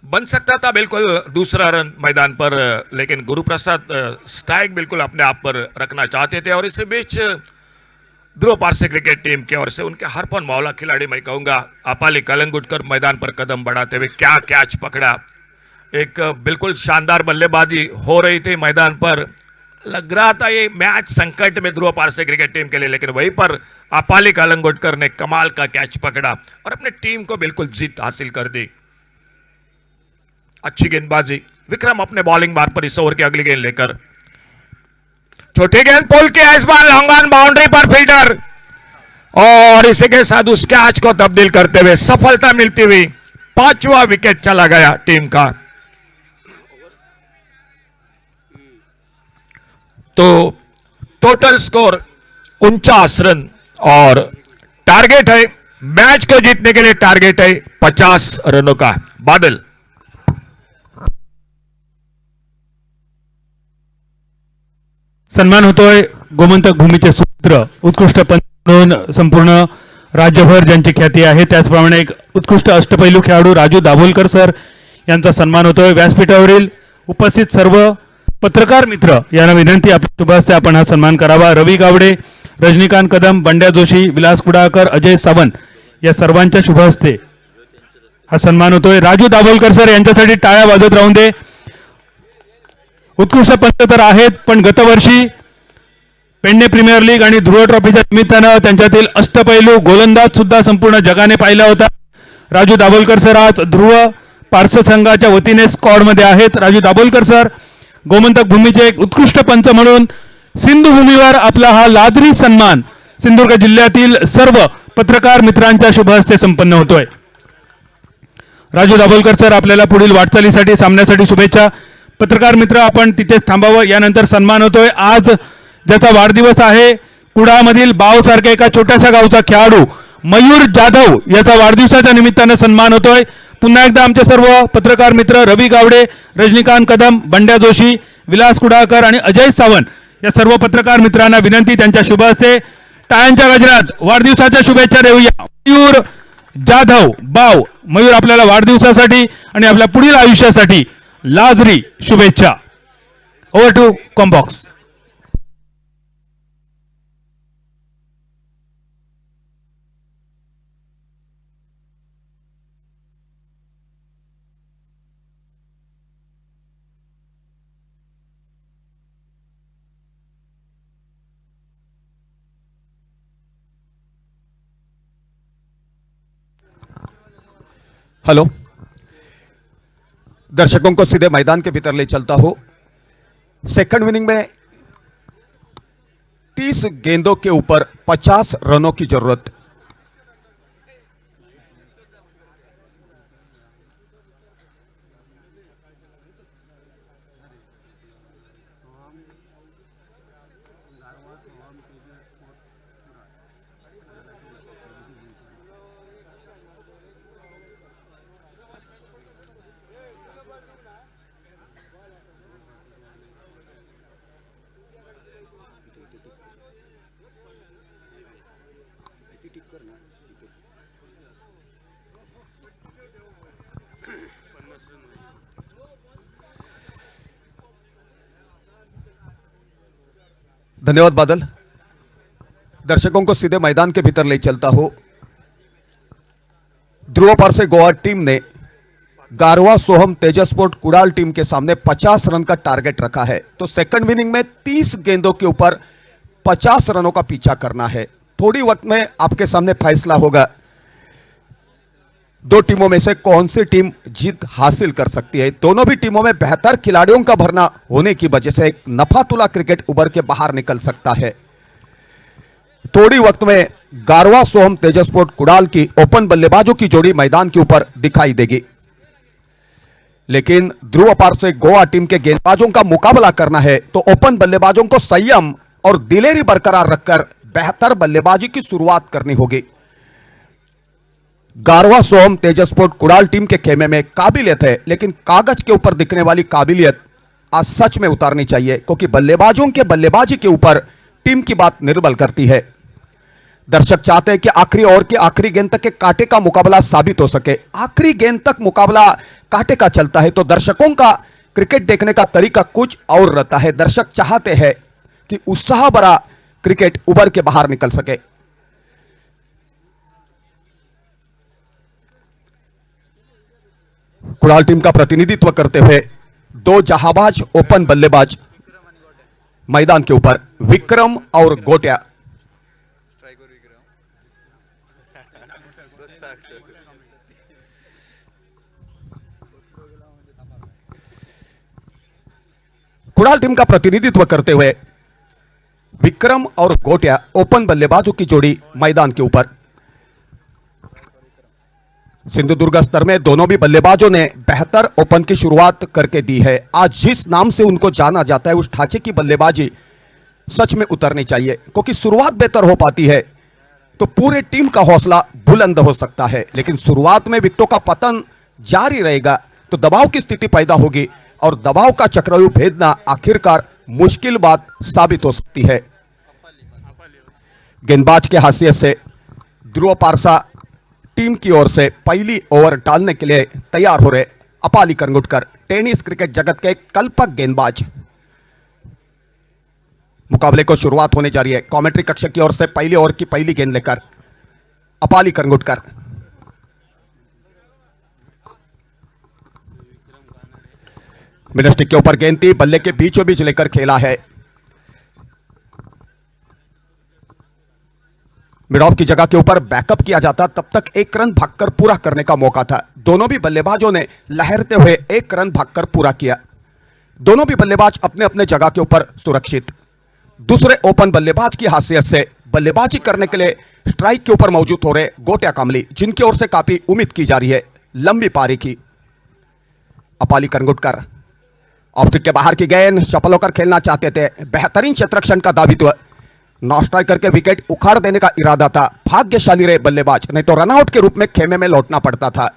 बन सकता था बिल्कुल दूसरा रन मैदान पर लेकिन गुरुप्रसाद स्ट्राइक बिल्कुल अपने आप पर रखना चाहते थे और इसी बीच ध्रुव पारसे क्रिकेट टीम की ओर से उनके हरपन मौला खिलाड़ी मैं कहूंगा अपाली कलंगुटकर मैदान पर कदम बढ़ाते हुए क्या कैच पकड़ा। एक बिल्कुल शानदार बल्लेबाजी हो रही थी मैदान पर, लग रहा था ये मैच संकट में ध्रुव पारसे क्रिकेट टीम के लिए, लेकिन वहीं पर अपाली कलंगुटकर ने कमाल का कैच पकड़ा और अपनी टीम को बिल्कुल जीत हासिल कर दी। अच्छी गेंदबाजी, विक्रम अपने बॉलिंग बार पर इस ओवर की अगली गेंद लेकर छोटी गेंद पुल किया, इस बार लॉन्ग ऑन बाउंड्री पर फील्डर और इसी के साथ उस कैच को तब्दील करते हुए सफलता मिलती हुई 5वां विकेट चला गया टीम का। तो टोटल स्कोर 49 रन और टारगेट है मैच को जीतने के लिए टारगेट है 50 रनों का। बादल सन्मान होतोय गोमंतक भूमीचे सूत्र उत्कृष्ट पंच म्हणून संपूर्ण राज्यभर ज्यांची ख्याती आहे त्याचप्रमाणे एक उत्कृष्ट अष्टपैलू खेळाडू राजू दाभोलकर सर यांचा सन्मान होतोय। व्यासपीठावरील उपस्थित सर्व पत्रकार मित्र यांना विनंती आपल्या शुभ हस्ते आपण हा सन्मान करावा। रवी गावडे, रजनीकांत कदम, बंड्या जोशी, विलास कुडाळकर, अजय सावंत या सर्वांच्या शुभ हस्ते हा सन्मान होतोय। राजू दाभोलकर सर यांच्यासाठी टाळ्या वाजत राहून दे। उत्कृष्ट पंच तर आहेत पण गतवर्षी पेडणे प्रीमियर लीग आणि ध्रुव ट्रॉफीच्या निमित्तानं त्यांच्यातील अष्टपैलू गोलंदाज सुद्धा संपूर्ण जगाने पाहिला होता। राजू दाभोलकर सर आज ध्रुव पारसे संघाच्या वतीने स्क्वॉड मध्ये आहेत। राजू दाभोलकर सर गोमंतक भूमीचे एक उत्कृष्ट पंच म्हणून सिंधू भूमीवर आपला हा लाजरी सन्मान सिंधुदुर्ग जिल्ह्यातील सर्व पत्रकार मित्रांच्या शुभ हस्ते संपन्न होतोय। राजू दाभोलकर सर आपल्याला पुढील वाटचालीसाठी सामन्यासाठी शुभेच्छा। पत्रकार मित्र आपण तिथेच थांबावं, यानंतर सन्मान होतोय आज ज्याचा वाढदिवस आहे कुडाळमधील बाव सारख्या एका छोट्याशा गावचा खेळाडू मयूर जाधव याचा वाढदिवसाच्या निमित्तानं सन्मान होतोय। पुन्हा एकदा आमचे सर्व पत्रकार मित्र रवी गावडे, रजनीकांत कदम, बंड्या जोशी, विलास कुडाळकर आणि अजय सावंत या सर्व पत्रकार मित्रांना विनंती त्यांच्या शुभ हस्ते टाळ्यांच्या गजरात वाढदिवसाच्या शुभेच्छा देऊया। मयूर जाधव बाव, मयूर आपल्याला वाढदिवसासाठी आणि आपल्या पुढील आयुष्यासाठी लाजरी शुभेच्छा। Over to combox. हेलो, दर्शकों को सीधे मैदान के भीतर ले चलता हूं। सेकंड इनिंग में 30 गेंदों के ऊपर 50 रनों की जरूरत। धन्यवाद बादल। दर्शकों को सीधे मैदान के भीतर ले चलता हूं। ध्रुव पार से गोवा टीम ने गारवा सोहम तेजस्पोर्ट कुडाल टीम के सामने 50 रन का टारगेट रखा है। तो सेकंड इनिंग में 30 गेंदों के ऊपर 50 रनों का पीछा करना है। थोड़ी वक्त में आपके सामने फैसला होगा दो टीमों में से कौन सी टीम जीत हासिल कर सकती है। दोनों भी टीमों में बेहतर खिलाड़ियों का भरना होने की वजह से एक नफातुला क्रिकेट उभर के बाहर निकल सकता है। थोड़ी वक्त में गारवा सोहम तेजस्पोर्ट कुडाल की ओपन बल्लेबाजों की जोड़ी मैदान के ऊपर दिखाई देगी, लेकिन ध्रुव पार से गोवा टीम के गेंदबाजों का मुकाबला करना है तो ओपन बल्लेबाजों को संयम और दिलेरी बरकरार रखकर बेहतर बल्लेबाजी की शुरुआत करनी होगी। गारवा सोहम तेजस्पोर्ट कुडाल टीम के खेमे में काबिलियत है, लेकिन कागज के ऊपर दिखने वाली काबिलियत आज सच में उतारनी चाहिए, क्योंकि बल्लेबाजों के बल्लेबाजी के ऊपर टीम की बात निर्भर करती है। दर्शक चाहते हैं कि आखिरी ओवर के आखिरी गेंद तक के कांटे का मुकाबला साबित हो सके। आखिरी गेंद तक मुकाबला कांटे का चलता है तो दर्शकों का क्रिकेट देखने का तरीका कुछ और रहता है। दर्शक चाहते हैं कि उत्साह भरा क्रिकेट उभर के बाहर निकल सके। कुडाल टीम का प्रतिनिधित्व करते हुए दो जहाबाज ओपन बल्लेबाज मैदान के ऊपर, विक्रम और गोटिया। कुडाल टीम का प्रतिनिधित्व करते हुए विक्रम और गोटिया ओपन बल्लेबाजों की जोड़ी मैदान के ऊपर। सिंधुदुर्ग स्तर में दोनों भी बल्लेबाजों ने बेहतर ओपन की शुरुआत करके दी है। आज जिस नाम से उनको जाना जाता है उस ढांचे की बल्लेबाजी सच में उतरनी चाहिए, क्योंकि शुरुआत बेहतर हो पाती है तो पूरे टीम का हौसला बुलंद हो सकता है, लेकिन शुरुआत में विकेटों का पतन जारी रहेगा तो दबाव की स्थिति पैदा होगी और दबाव का चक्रव्यूह भेदना आखिरकार मुश्किल बात साबित हो सकती है। गेंदबाज के हैसियत से ध्रुव पारसा टीम की ओर से पहली ओवर डालने के लिए तैयार हो रहे अपाली करंगुटकर, टेनिस क्रिकेट जगत के कल्पक गेंदबाज। मुकाबले को शुरुआत होने जा रही है। कमेंट्री कक्ष की ओर से पहली ओवर की पहली गेंद लेकर अपाली करंगुटकर। मिडस्टिक के ऊपर गेंद थी, बल्ले के बीचों बीच लेकर खेला है। मिड ऑफ की जगह के ऊपर बैकअप किया जाता, तब तक एक रन भागकर पूरा करने का मौका था। दोनों भी बल्लेबाजों ने लहरते हुए एक रन भागकर पूरा किया। दोनों भी बल्लेबाज अपने अपने जगह के ऊपर सुरक्षित। दूसरे ओपन बल्लेबाज की हैसियत से बल्लेबाजी करने के लिए स्ट्राइक के ऊपर मौजूद हो रहे गोटिया कामली, जिनकी ओर से काफी उम्मीद की जा रही है लंबी पारी की। अपाली करंगुटकर ऑफ स्टिक के बाहर की गेंद सफल होकर खेलना चाहते थे। बेहतरीन क्षेत्ररक्षण का दावित्व, नॉन स्ट्राइकर के विकेट उखाड़ देने का इरादा था। भाग्यशाली रहे बल्लेबाज, नहीं तो रनआउट के रूप में खेमे में लौटना पड़ता था।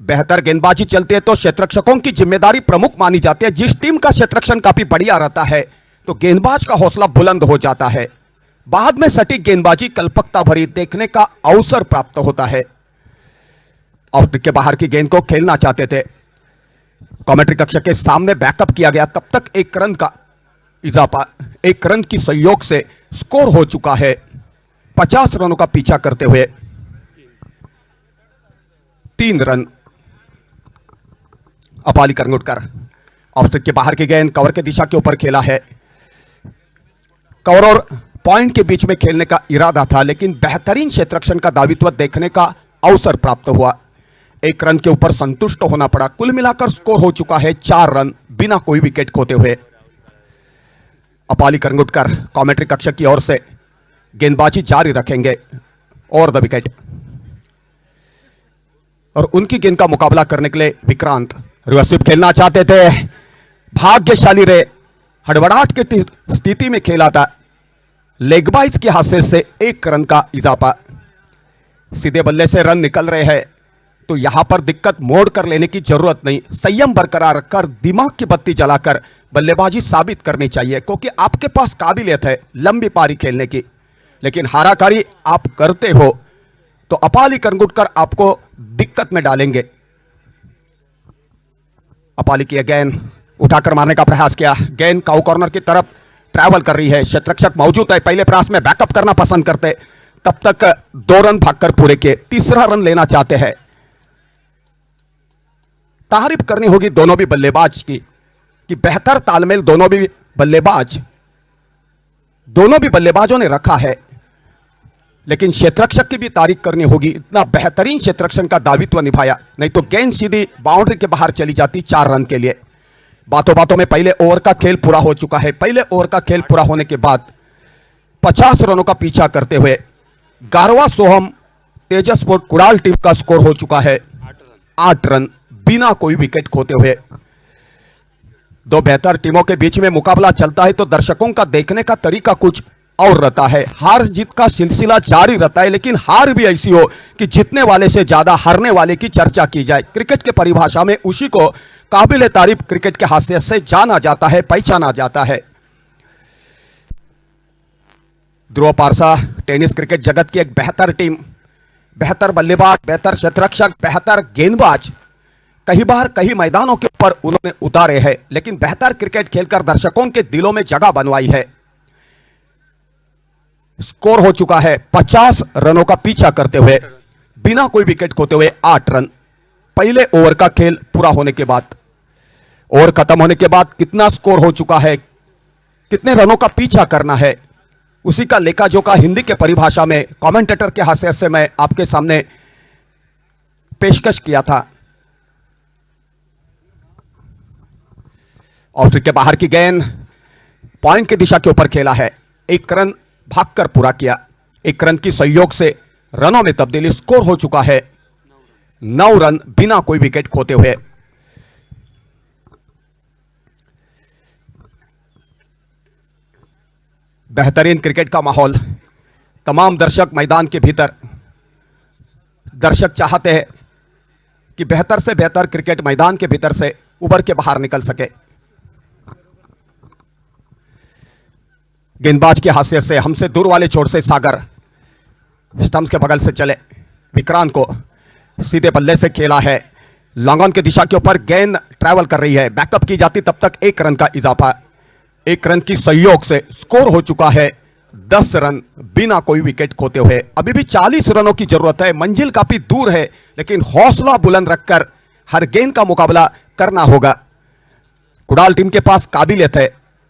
बेहतर गेंदबाजी चलती है तो क्षेत्ररक्षकों की जिम्मेदारी प्रमुख मानी जाती है। जिस टीम का क्षेत्ररक्षण काफी बढ़िया रहता है तो गेंदबाज का हौसला बुलंद हो जाता है। बाद में सटीक गेंदबाजी कल्पकता भरी देखने का अवसर प्राप्त होता है। ऑफ स्टिक के बाहर की गेंद को खेलना चाहते थे। कमेंट्री कक्ष के सामने बैकअप किया गया, तब तक एक रन का इजाफा, एक रन की सहयोग से स्कोर हो चुका है 50 रनों का पीछा करते हुए 3 रन। अपाली करंगुटकर ऑफ स्टिक के बाहर की गेंद कवर के दिशा के ऊपर खेला है। कवर और पॉइंट के बीच में खेलने का इरादा था, लेकिन बेहतरीन क्षेत्ररक्षण का दावित्व देखने का अवसर प्राप्त हुआ। एक रन के ऊपर संतुष्ट होना पड़ा। कुल मिलाकर स्कोर हो चुका है 4 रन बिना कोई विकेट खोते हुए। अपाली करंगुटकर कमेंट्री कक्ष की ओर से गेंदबाजी जारी रखेंगे और द विकेट, और उनकी गेंद का मुकाबला करने के लिए विक्रांत रिवर्स स्वीप खेलना चाहते थे। भाग्यशाली रे, हड़बड़ाहट की स्थिति में खेला था। लेग बाइज की हासिल से 1 रन का इजाफा। सीधे बल्ले से रन निकल रहे हैं तो यहां पर दिक्कत मोड़ कर लेने की जरूरत नहीं। संयम बरकरार रखकर दिमाग की बत्ती जलाकर बल्लेबाजी साबित करनी चाहिए, क्योंकि आपके पास काबिलियत है लंबी पारी खेलने की, लेकिन हाराकारी आप करते हो तो अपाली करंगुटकर आपको दिक्कत में डालेंगे। अपाली की गेंद उठाकर मारने का प्रयास किया। गेंद काउ कॉर्नर की तरफ ट्रैवल कर रही है। क्षेत्ररक्षक मौजूद है, पहले प्रयास में बैकअप करना पसंद करते, तब तक 2 रन भागकर पूरे किए। तीसरा रन लेना चाहते हैं। तारीफ करनी होगी दोनों भी बल्लेबाज की कि बेहतर तालमेल दोनों भी बल्लेबाजों ने रखा है, लेकिन क्षेत्ररक्षक की भी तारीफ करनी होगी, इतना बेहतरीन क्षेत्ररक्षण का दायित्व निभाया। नहीं तो गेंद सीधी बाउंड्री के बाहर चली जाती 4 रन के लिए। बातों बातों में पहले ओवर का खेल पूरा हो चुका है। पहले ओवर का खेल पूरा होने के बाद 50 रनों का पीछा करते हुए गारवा सोहम तेजस स्पोर्ट कुड़ाल टीम का स्कोर हो चुका है 8 रन बिना कोई विकेट खोते हुए। दो बेहतर टीमों के बीच में मुकाबला चलता है तो दर्शकों का देखने का तरीका कुछ और रहता है। हार जीत का सिलसिला जारी रहता है, लेकिन हार भी ऐसी हो कि जीतने वाले से ज्यादा हारने वाले की चर्चा की जाए। क्रिकेट के परिभाषा में उसी को काबिल तारीफ क्रिकेट के हासियत से जाना जाता है, पहचाना जाता है। ध्रुव पारसा टेनिस क्रिकेट जगत की एक बेहतर टीम, बेहतर बल्लेबाज, बेहतर क्षेत्ररक्षक, बेहतर गेंदबाज कई बार कई मैदानों के ऊपर उन्होंने उतारे हैं, लेकिन बेहतर क्रिकेट खेलकर दर्शकों के दिलों में जगह बनवाई है। स्कोर हो चुका है 50 रनों का पीछा करते हुए बिना कोई विकेट खोते हुए 8 रन। पहले ओवर का खेल पूरा होने के बाद, ओवर खत्म होने के बाद कितना स्कोर हो चुका है, कितने रनों का पीछा करना है, उसी का लेखा जोखा हिंदी के परिभाषा में कमेंटेटर के हासियत से मैं आपके सामने पेशकश किया था। ऑफ के बाहर की गेंद पॉइंट की दिशा के ऊपर खेला है। 1 रन भागकर पूरा किया। 1 रन की सहयोग से रनों में तब्दीली। स्कोर हो चुका है 9 रन बिना कोई विकेट खोते हुए। बेहतरीन क्रिकेट का माहौल, तमाम दर्शक मैदान के भीतर। दर्शक चाहते हैं कि बेहतर से बेहतर क्रिकेट मैदान के भीतर से उभर के बाहर निकल सके। गेंदबाज की हासियत से हमसे दूर वाले छोर से सागर स्टंप्स के बगल से चले। विक्रांत को सीधे बल्ले से खेला है। लॉन्ग ऑन की दिशा के ऊपर गेंद ट्रैवल कर रही है, बैकअप की जाती, तब तक 1 रन का इजाफा। 1 रन की सहयोग से स्कोर हो चुका है 10 रन बिना कोई विकेट खोते हुए। अभी भी 40 रनों की जरूरत है। मंजिल काफी दूर है, लेकिन हौसला बुलंद रखकर हर गेंद का मुकाबला करना होगा। कुड़ाल टीम के पास काबिलियत है,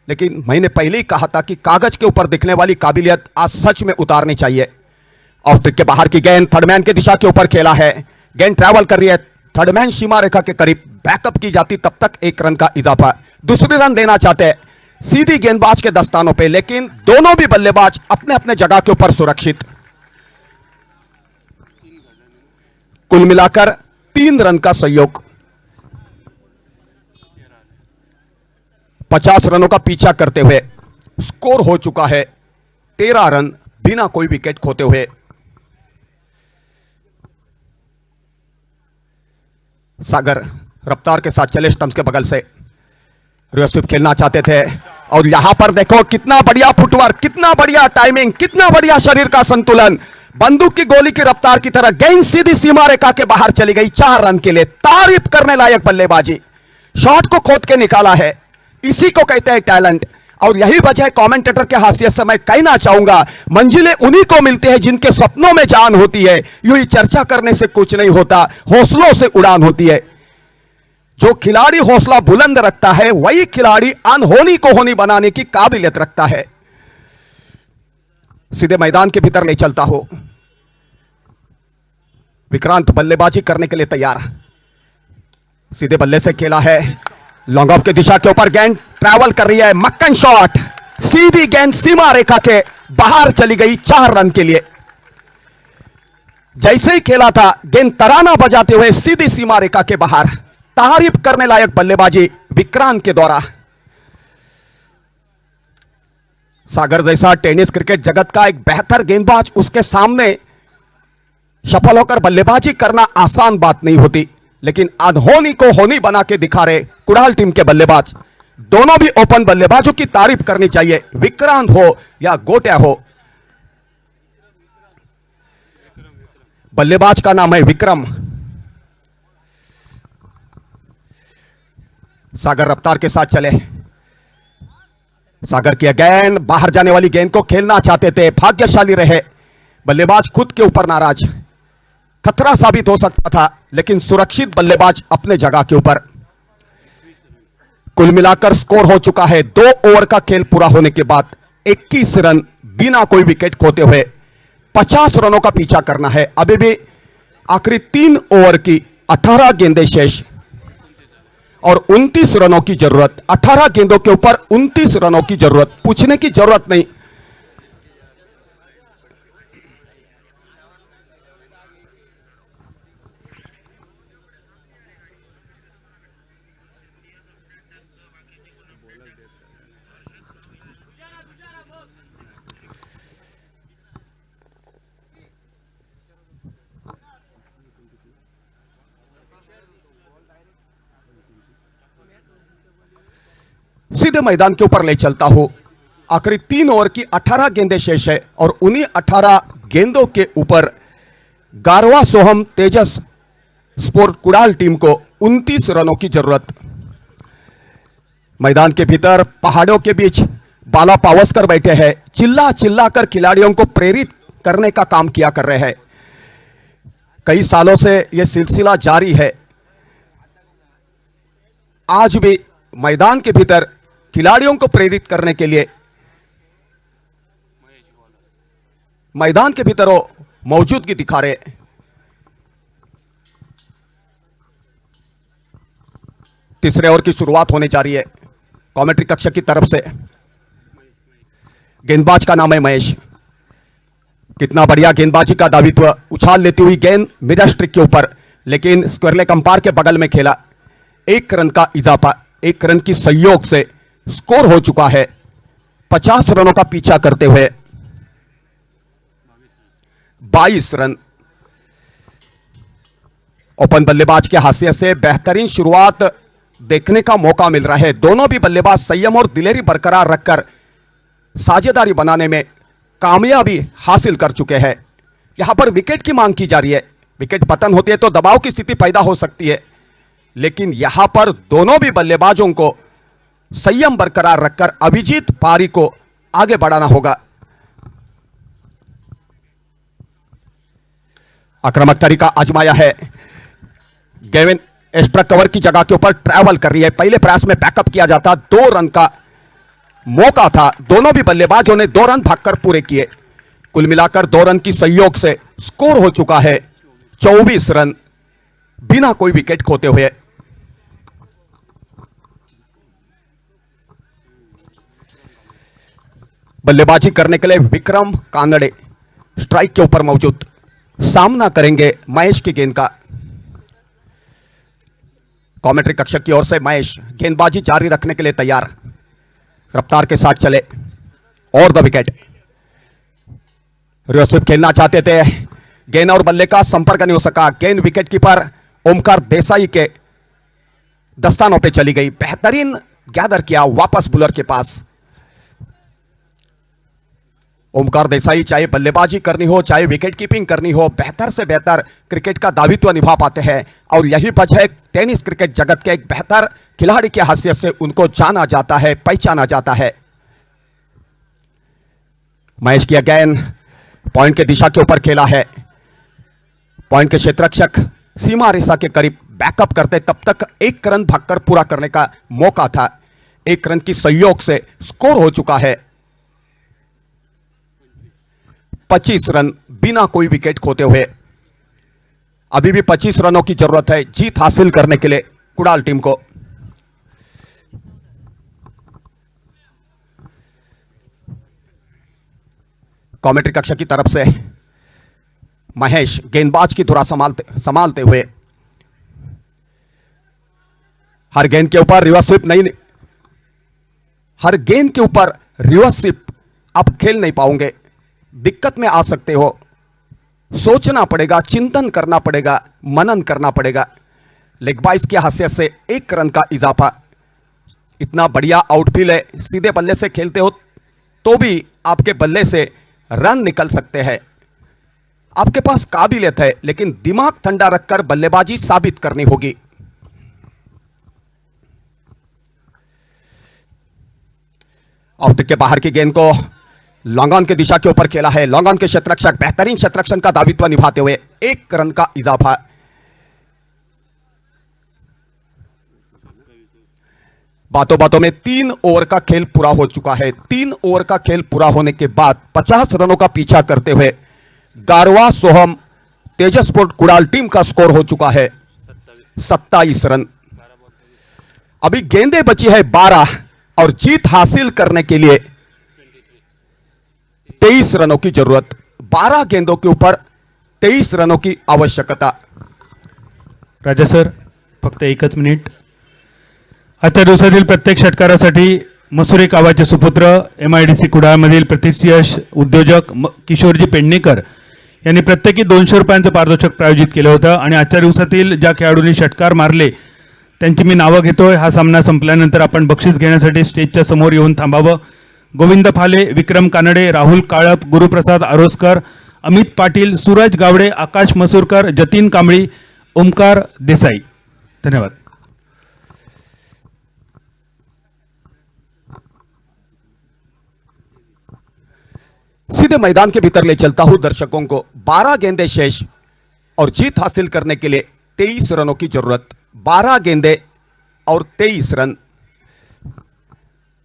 लेकिन मैंने पहले ही कहा था कि कागज के ऊपर दिखने वाली काबिलियत आज सच में उतारनी चाहिए। ऑफ ट्रिक के बाहर की गेंद थर्डमैन के दिशा के ऊपर खेला है। गेंद ट्रैवल कर रही है, थर्डमैन सीमा रेखा के करीब, बैकअप की जाती, तब तक 1 रन का इजाफा। दूसरी रन देना चाहते हैं सीधी गेंदबाज के दस्तानों पे, लेकिन दोनों भी बल्लेबाज अपने अपने जगह के ऊपर सुरक्षित। कुल मिलाकर 3 रन का सहयोग। 50 रनों का पीछा करते हुए स्कोर हो चुका है 13 रन बिना कोई विकेट खोते हुए। सागर रफ्तार के साथ चले स्टंप्स के बगल से रिवर्स स्वीप खेलना चाहते थे, और यहां पर देखो कितना बढ़िया फुटवर्क, कितना बढ़िया टाइमिंग, कितना बढ़िया शरीर का संतुलन। बंदूक की गोली की रफ्तार की तरह गेंद सीधी सीमा रेखा के बाहर चली गई 4 रन के लिए। तारीफ करने लायक बल्लेबाजी, शॉट को खोद के निकाला है, इसी को कहते हैं टैलेंट। और यही वजह है कमेंटेटर के हासियत से मैं कहना चाहूंगा, मंजिलें उन्हीं को मिलती है जिनके सपनों में जान होती है। यूं ही चर्चा करने से कुछ नहीं होता, हौसलों से उड़ान होती है। जो खिलाड़ी हौसला बुलंद रखता है वही खिलाड़ी अनहोनी को होनी बनाने की काबिलियत रखता है। सीधे मैदान के भीतर ले चलता हो। विक्रांत बल्लेबाजी करने के लिए तैयार, सीधे बल्ले से खेला है, लॉन्ग ऑफ की दिशा के ऊपर गेंद ट्रैवल कर रही है, मक्कन शॉट, सीधी गेंद सीमा रेखा के बाहर चली गई 4 रन के लिए। जैसे ही खेला था गेंद तराना बजाते हुए सीधी सीमा रेखा के बाहर, तारीफ करने लायक बल्लेबाजी विक्रांत के द्वारा। सागर जैसा टेनिस क्रिकेट जगत का एक बेहतर गेंदबाज, उसके सामने सफल होकर बल्लेबाजी करना आसान बात नहीं होती, लेकिन अनहोनी को होनी बना के दिखा रहे कुड़ाल टीम के बल्लेबाज। दोनों भी ओपन बल्लेबाजों की तारीफ करनी चाहिए, विक्रांत हो या गोटिया हो। बल्लेबाज का नाम है विक्रम। सागर रफ्तार के साथ चले, सागर की गेंद बाहर जाने वाली गेंद को खेलना चाहते थे, भाग्यशाली रहे, बल्लेबाज खुद के ऊपर नाराज। खतरा साबित हो सकता था, लेकिन सुरक्षित बल्लेबाज अपने जगह के ऊपर। कुल मिलाकर स्कोर हो चुका है 2 ओवर का खेल पूरा होने के बाद 21 रन बिना कोई विकेट खोते हुए 50 रनों का पीछा करना है। अभी भी आखिरी 3 ओवर की 18 गेंदें शेष और 29 रनों की जरूरत। 18 गेंदों के ऊपर 29 रनों की जरूरत, पूछने की जरूरत नहीं। सीधे मैदान के ऊपर ले चलता हूं। आखिरी 3 ओवर की 18 गेंदें शेष है और उन्हीं 18 गेंदों के ऊपर गारवा सोहम तेजस स्पोर्ट कुड़ाल टीम को 29 रनों की जरूरत। मैदान के भीतर पहाड़ों के बीच बाला पावस्कर बैठे हैं, चिल्ला चिल्ला कर खिलाड़ियों को प्रेरित करने का काम किया कर रहे हैं। कई सालों से यह सिलसिला जारी है। आज भी मैदान के भीतर खिलाड़ियों को प्रेरित करने के लिए मैदान के भीतर वो मौजूदगी दिखा रहे। तीसरे ओवर की शुरुआत होने जा रही है। कमेंट्री कक्ष की तरफ से गेंदबाज का नाम है महेश। कितना बढ़िया गेंदबाजी का दावित्व, उछाल लेती हुई गेंद मिड स्ट्रिक के ऊपर, लेकिन स्क्वायर लेग अंपायर के बगल में खेला। 1 रन का इजाफा, 1 रन की सहयोग से स्कोर हो चुका है 50 रनों का पीछा करते हुए 22 रन। ओपन बल्लेबाज के हाशिए से बेहतरीन शुरुआत देखने का मौका मिल रहा है। दोनों भी बल्लेबाज संयम और दिलेरी बरकरार रखकर साझेदारी बनाने में कामयाबी हासिल कर चुके हैं। यहां पर विकेट की मांग की जा रही है। विकेट पतन होती है तो दबाव की स्थिति पैदा हो सकती है, लेकिन यहां पर दोनों भी बल्लेबाजों को संयम बरकरार रखकर अभिजीत पारी को आगे बढ़ाना होगा। आक्रामक तरीका आजमाया है, गेविन एक्स्ट्रा कवर की जगह के ऊपर ट्रैवल कर रही है। पहले प्रयास में बैकअप किया जाता, 2 रन का मौका था। दोनों भी बल्लेबाजों ने 2 रन भागकर पूरे किए। कुल मिलाकर 2 रन की सहयोग से स्कोर हो चुका है 24 रन बिना कोई विकेट खोते हुए। बल्लेबाजी करने के लिए विक्रम कानड़े स्ट्राइक के ऊपर मौजूद, सामना करेंगे महेश की गेंद का। कमेंट्री कक्ष की ओर से महेश गेंदबाजी जारी रखने के लिए तैयार, रफ्तार के साथ चले और द विकेट। रिवर्स स्वीप खेलना चाहते थे, गेंद और बल्ले का संपर्क नहीं हो सका। गेंद विकेट कीपर ओमकार देसाई के दस्तानों पे चली गई। बेहतरीन गैदर किया वापस बुलर के पास। ओमकार देसाई चाहे बल्लेबाजी करनी हो चाहे विकेट कीपिंग करनी हो, बेहतर से बेहतर क्रिकेट का दावित्व निभा पाते हैं और यही वजह है टेनिस क्रिकेट जगत के एक बेहतर खिलाड़ी की हैसियत से उनको जाना जाता है, पहचाना जाता है। महेश की गेंद पॉइंट के दिशा के ऊपर खेला है। पॉइंट के क्षेत्ररक्षक सीमा रेखा के करीब बैकअप करते, तब तक 1 रन भागकर पूरा करने का मौका था। 1 रन की सहयोग से स्कोर हो चुका है 25 रन बिना कोई विकेट खोते हुए। अभी भी 25 रनों की जरूरत है जीत हासिल करने के लिए कुड़ाल टीम को। कमेंट्री कक्ष की तरफ से महेश गेंदबाज की धुरा संभालते हुए, हर गेंद के ऊपर रिवर्स स्वीप नहीं, हर गेंद के ऊपर रिवर्स स्वीप आप खेल नहीं पाओगे, दिक्कत में आ सकते हो, सोचना पड़ेगा, चिंतन करना पड़ेगा, मनन करना पड़ेगा। लेग बाइस की हैसियत से 1 रन का इजाफा। इतना बढ़िया आउटफील्ड है, सीधे बल्ले से खेलते हो तो भी आपके बल्ले से रन निकल सकते हैं। आपके पास काबिलियत है, लेकिन दिमाग ठंडा रखकर बल्लेबाजी साबित करनी होगी। आउट के बाहर की गेंद को लॉन्ग ऑन की दिशा के ऊपर खेला है। लॉन्ग ऑन के क्षेत्ररक्षक बेहतरीन क्षेत्ररक्षण का दायित्व निभाते हुए 1 रन का इजाफा। बातों बातों में 3 ओवर का खेल पूरा हो चुका है। 3 ओवर का खेल पूरा होने के बाद 50 रनों का पीछा करते हुए गारवा सोहम तेजस्पोर्ट कुड़ाल टीम का स्कोर हो चुका है 27 रन। अभी गेंदें बची है 12 और जीत हासिल करने के लिए 23 रनों की जरूरत। 12 गेंदों के ऊपर 23 रनों की आवश्यकता। राजा सर, फक्त 1 मिनिट. आजच्या दिवसातील प्रत्येक षटकारासाठी मसुरे कावाचे सुपुत्र MIDC कुडाळमधील प्रतिष्ठित उद्योजक किशोरजी पेडणेकर यांनी प्रत्येकी 200 रुपयांचं पारितोषिक प्रायोजित केलं होतं आणि आजच्या दिवसातील ज्या खेळाडूंनी षटकार मारले त्यांची मी नावं घेतोय. हा सामना संपल्यानंतर आपण बक्षीस घेण्यासाठी स्टेजच्या समोर येऊन थांबावं. गोविंद फाले, विक्रम कानडे, राहुल काळप, गुरुप्रसाद आरोस्कर, अमित पाटील, सूरज गावडे, आकाश मसूरकर, जतीन कांबळी, ओमकार देसाई. धन्यवाद. सीधे मैदान के भीतर ले चलता हूं दर्शकों को। 12 गेंदें शेष और जीत हासिल करने के लिए 23 रनों की जरूरत। 12 गेंदें और 23 रन।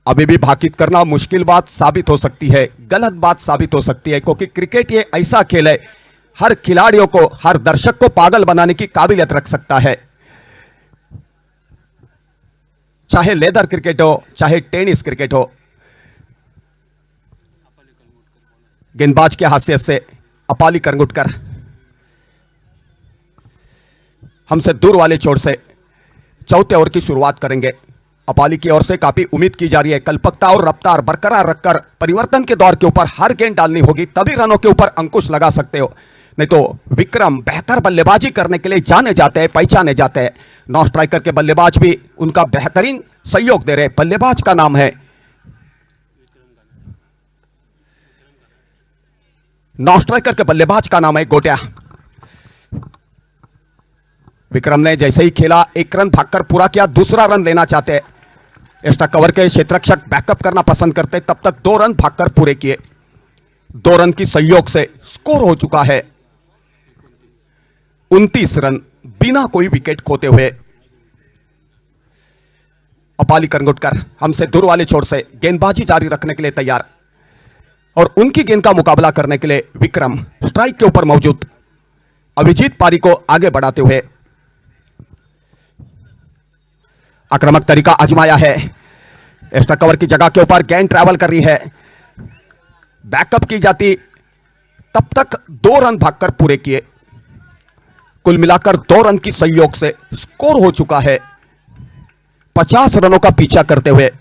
अभी भी भाकित करना मुश्किल बात साबित हो सकती है, गलत बात साबित हो सकती है, क्योंकि क्रिकेट ये ऐसा खेल है हर खिलाड़ियों को, हर दर्शक को पागल बनाने की काबिलियत रख सकता है। चाहे लेदर क्रिकेट हो, चाहे टेनिस क्रिकेट हो। गेंदबाज के हासियत से अपाली करंगुटकर हमसे दूर वाले छोर से चौथे ओवर की शुरुआत करेंगे। अपाली की ओर से काफी उम्मीद की जा रही है। कल्पकता और रफ्तार बरकरार रखकर परिवर्तन के दौर के ऊपर हर गेंद डालनी होगी, तभी रनों के ऊपर अंकुश लगा सकते हो। नहीं तो विक्रम बेहतर बल्लेबाजी करने के लिए जाने जाते हैं, पहचाने जाते हैं। नौ स्ट्राइकर के बल्लेबाज भी उनका बेहतरीन सहयोग दे रहे। बल्लेबाज का नाम है नौ स्ट्राइकर के बल्लेबाज का नाम है गोटिया। विक्रम ने जैसे ही खेला 1 रन भागकर पूरा किया। दूसरा रन लेना चाहते हैं। एक्स्ट्रा कवर के क्षेत्ररक्षक बैकअप करना पसंद करते, तब तक 2 रन भागकर पूरे किए। 2 रन की सहयोग से स्कोर हो चुका है 29 रन बिना कोई विकेट खोते हुए। अपाली करंगुटकर हमसे दूर वाले छोर से गेंदबाजी जारी रखने के लिए तैयार और उनकी गेंद का मुकाबला करने के लिए विक्रम स्ट्राइक के ऊपर मौजूद। अभिजीत पारी को आगे बढ़ाते हुए आक्रामक तरीका आजमाया है। एक्स्ट्रा कवर की जगह के ऊपर गेंद ट्रैवल कर रही है, बैकअप की जाती, तब तक 2 रन भागकर पूरे किए। कुल मिलाकर 2 रन की सहयोग से स्कोर हो चुका है 50 रनों का पीछा करते हुए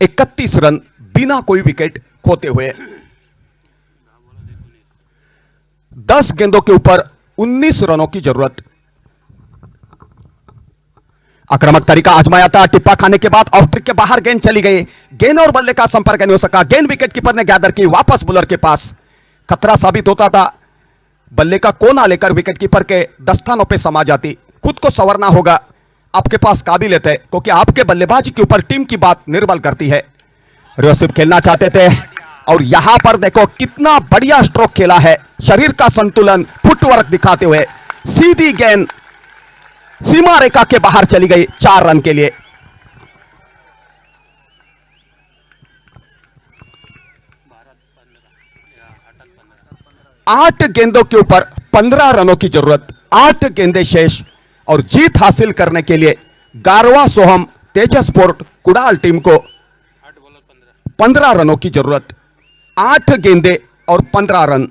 31 रन बिना कोई विकेट खोते हुए। 10 गेंदों के ऊपर 19 रनों की जरूरत। आक्रामक तरीका आजमाया था, टिप्पा खाने के बाद ऑफ ट्रिक के बाहर गेंद चली गई। गेंद और बल्ले का संपर्क नहीं हो सका। गेंद विकेट कीपर ने गैदर की, वापस बॉलर के पास। खतरा साबित होता था। बल्ले का कोना लेकर विकेट कीपर के दस्तानों पे समा जाती। खुद को संवरना होगा। आपके पास काबिलियत है, क्योंकि आपके बल्लेबाजी के ऊपर टीम की बात निर्भर करती है। रिवर्स खेलना चाहते थे और यहां पर देखो कितना बढ़िया स्ट्रोक खेला है। शरीर का संतुलन, फुटवर्क दिखाते हुए सीधी गेंद सीमा रेखा के बाहर चली गई 4 रन के लिए। आठ गेंदों के ऊपर 15 रनों की जरूरत, 8 गेंदें शेष और जीत हासिल करने के लिए गारवा सोहम तेजस स्पोर्ट कुडाल टीम को 15 रनों की जरूरत, 8 गेंदें और 15 रन।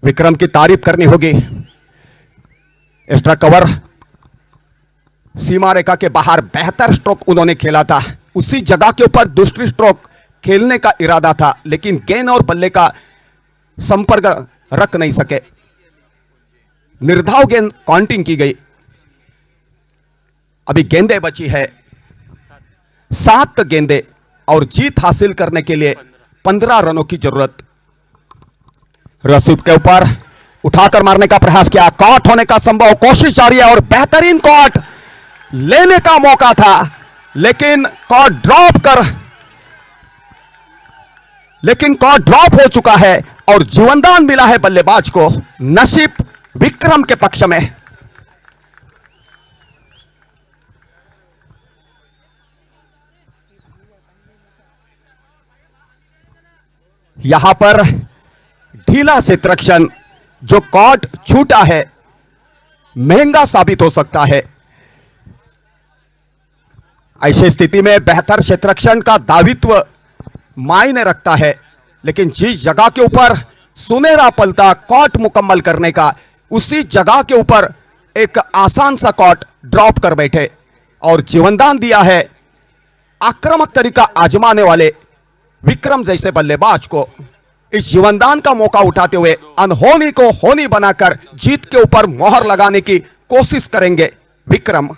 विक्रम की तारीफ करनी होगी। एक्स्ट्रा कवर सीमा रेखा के बाहर बेहतर स्ट्रोक उन्होंने खेला था, उसी जगह के ऊपर दूसरी स्ट्रोक खेलने का इरादा था, लेकिन गेंद और बल्ले का संपर्क रख नहीं सके। निर्धाव गेंद काउंटिंग की गई। अभी गेंदें बची है 7 गेंदें और जीत हासिल करने के लिए 15 रनों की जरूरत। रसूब के ऊपर उठाकर मारने का प्रयास किया, कॉट होने का संभव कोशिश जारी है और बेहतरीन कॉट लेने का मौका था, लेकिन कॉट ड्रॉप हो चुका है और जीवनदान मिला है बल्लेबाज को। नसीब विक्रम के पक्ष में। यहां पर ढीला क्षेत्ररक्षण, जो कॉट छूटा है, महंगा साबित हो सकता है। ऐसी स्थिति में बेहतर क्षेत्ररक्षण का दायित्व मायने रखता है, लेकिन जिस जगह के ऊपर सुनहरा पलता कॉट मुकम्मल करने का, उसी जगह के ऊपर एक आसान सा कॉट ड्रॉप कर बैठे और जीवनदान दिया है आक्रामक तरीका आजमाने वाले विक्रम जैसे बल्लेबाज को। इस जीवनदान का मौका उठाते हुए अनहोनी को होनी बनाकर जीत के ऊपर मोहर लगाने की कोशिश करेंगे विक्रम।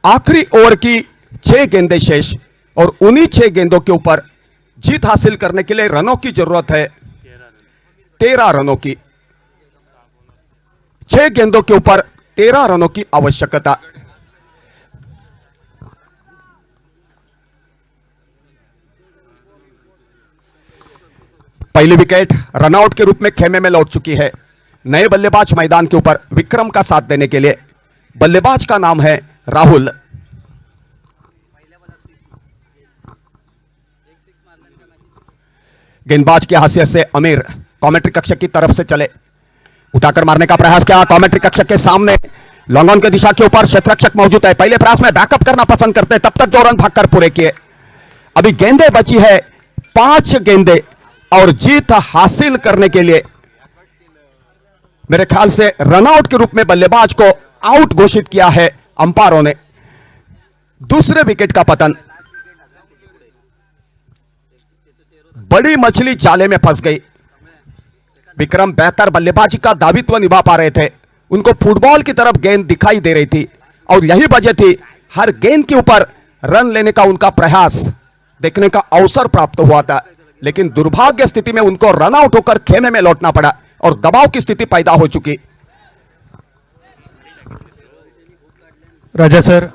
आखिरी ओवर की 6 गेंदें शेष और उन्हीं 6 गेंदों के ऊपर जीत हासिल करने के लिए रनों की जरूरत है 13 रनों की। 6 गेंदों के ऊपर 13 रनों की आवश्यकता। पहली विकेट रनआउट के रूप में खेमे में लौट चुकी है। नए बल्लेबाज मैदान के ऊपर विक्रम का साथ देने के लिए। बल्लेबाज का नाम है राहुल। गेंदबाज की हैसियत से अमीर कमेंट्री कक्ष की तरफ से चले, उठाकर मारने का प्रयास किया। कमेंट्री कक्ष के सामने लॉन्ग ऑन की दिशा के ऊपर क्षेत्ररक्षक मौजूद है। पहले प्रयास में बैकअप करना पसंद करते हैं, तब तक 2 रन भागकर पूरे किए। अभी गेंदें बची है 5 गेंदें और जीत हासिल करने के लिए मेरे ख्याल से रनआउट के रूप में बल्लेबाज को आउट घोषित किया है अंपायरों ने। दूसरे विकेट का पतन। बड़ी मछली जाले में फंस गई। विक्रम बेहतर बल्लेबाजी का दायित्व निभा पा रहे थे, उनको फुटबॉल की तरफ गेंद दिखाई दे रही थी और यही वजह थी हर गेंद के ऊपर रन लेने का उनका प्रयास देखने का अवसर प्राप्त हुआ था, लेकिन दुर्भाग्य स्थिति में उनको रन आउट होकर खेमे में लौटना पड़ा और दबाव की स्थिति पैदा हो चुकी। राजा सर,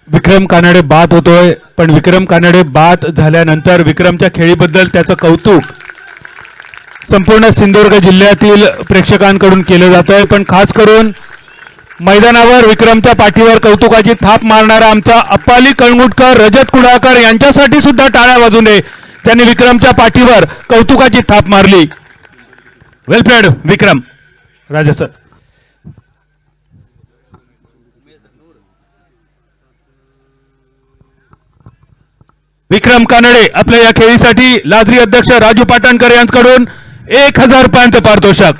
विक्रम कानडे बाद होतोय, पण विक्रम कानडे बाद झाल्यानंतर विक्रमच्या खेळीबद्दल त्याचं कौतुक संपूर्ण सिंधुदुर्ग जिल्ह्यातील प्रेक्षकांकडून केलं जातंय, पण खास करून मैदानावर विक्रमच्या पाठीवर कौतुकाची थाप मारणारा आमचा अप्पाली कळंगुटकर, रजत कुडाळकर यांच्यासाठी सुद्धा टाळ्या वाजू नये, त्यांनी विक्रमच्या पाठीवर कौतुकाची थाप मारली। Well played Vikram. Raja sir, Vikram Kanade आपल्या या खेळीसाठी लाजरी अध्यक्ष राजू पाटणकर यांच्याकडून 1000 रुपयांचं पारितोषिक।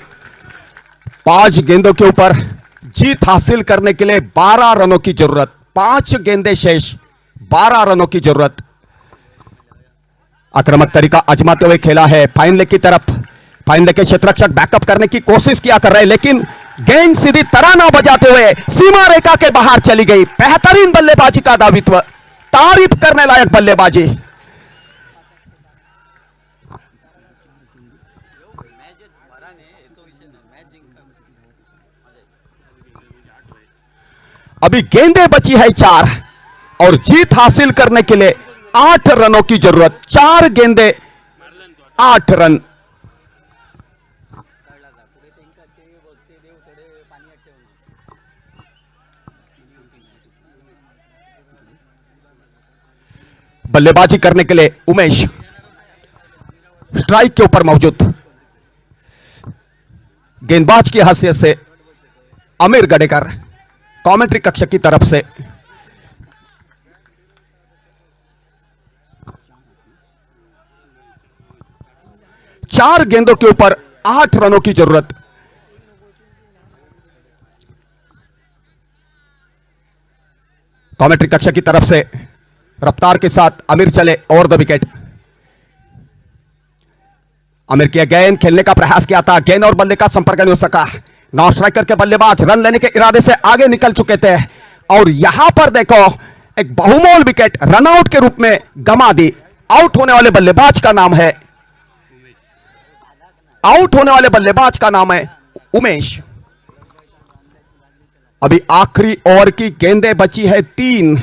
5 गेंदों के ऊपर जीत हासिल करने के लिए 12 रनों की जरूरत। 5 गेंदें शेष, 12 रनों की जरूरत। आक्रामक तरीका आजमाते हुए खेला है फाइन लेग की तरफ। फाइन लेग के क्षेत्ररक्षक बैकअप करने की कोशिश किया कर रहे हैं, लेकिन गेंद सीधी तराना बजाते हुए सीमा रेखा के बाहर चली गई। बेहतरीन बल्लेबाजी का दायित्व, तारीफ करने लायक बल्लेबाजी। अभी गेंदें बची है 4 और जीत हासिल करने के लिए 8 रनों की जरूरत। 4 गेंदें 8 रन। बल्लेबाजी करने के लिए उमेश स्ट्राइक के ऊपर मौजूद। गेंदबाज की हैसियत से आमिर गडेकर कमेंट्री कक्ष की तरफ से चार गेंदों के ऊपर 8 रनों की जरूरत। कमेंट्री कक्ष की तरफ से रफ्तार के साथ आमिर चले ओवर द विकेट। आमिर की गेंद खेलने का प्रयास किया था, गेंद और बल्ले का संपर्क नहीं हो सका। नॉन स्ट्राइकर के बल्लेबाज रन लेने के इरादे से आगे निकल चुके थे और यहां पर देखो एक बहुमोल विकेट रनआउट के रूप में गंवा दी। आउट होने वाले बल्लेबाज का नाम है उमेश। अभी आखिरी ओवर की गेंदें बची है 3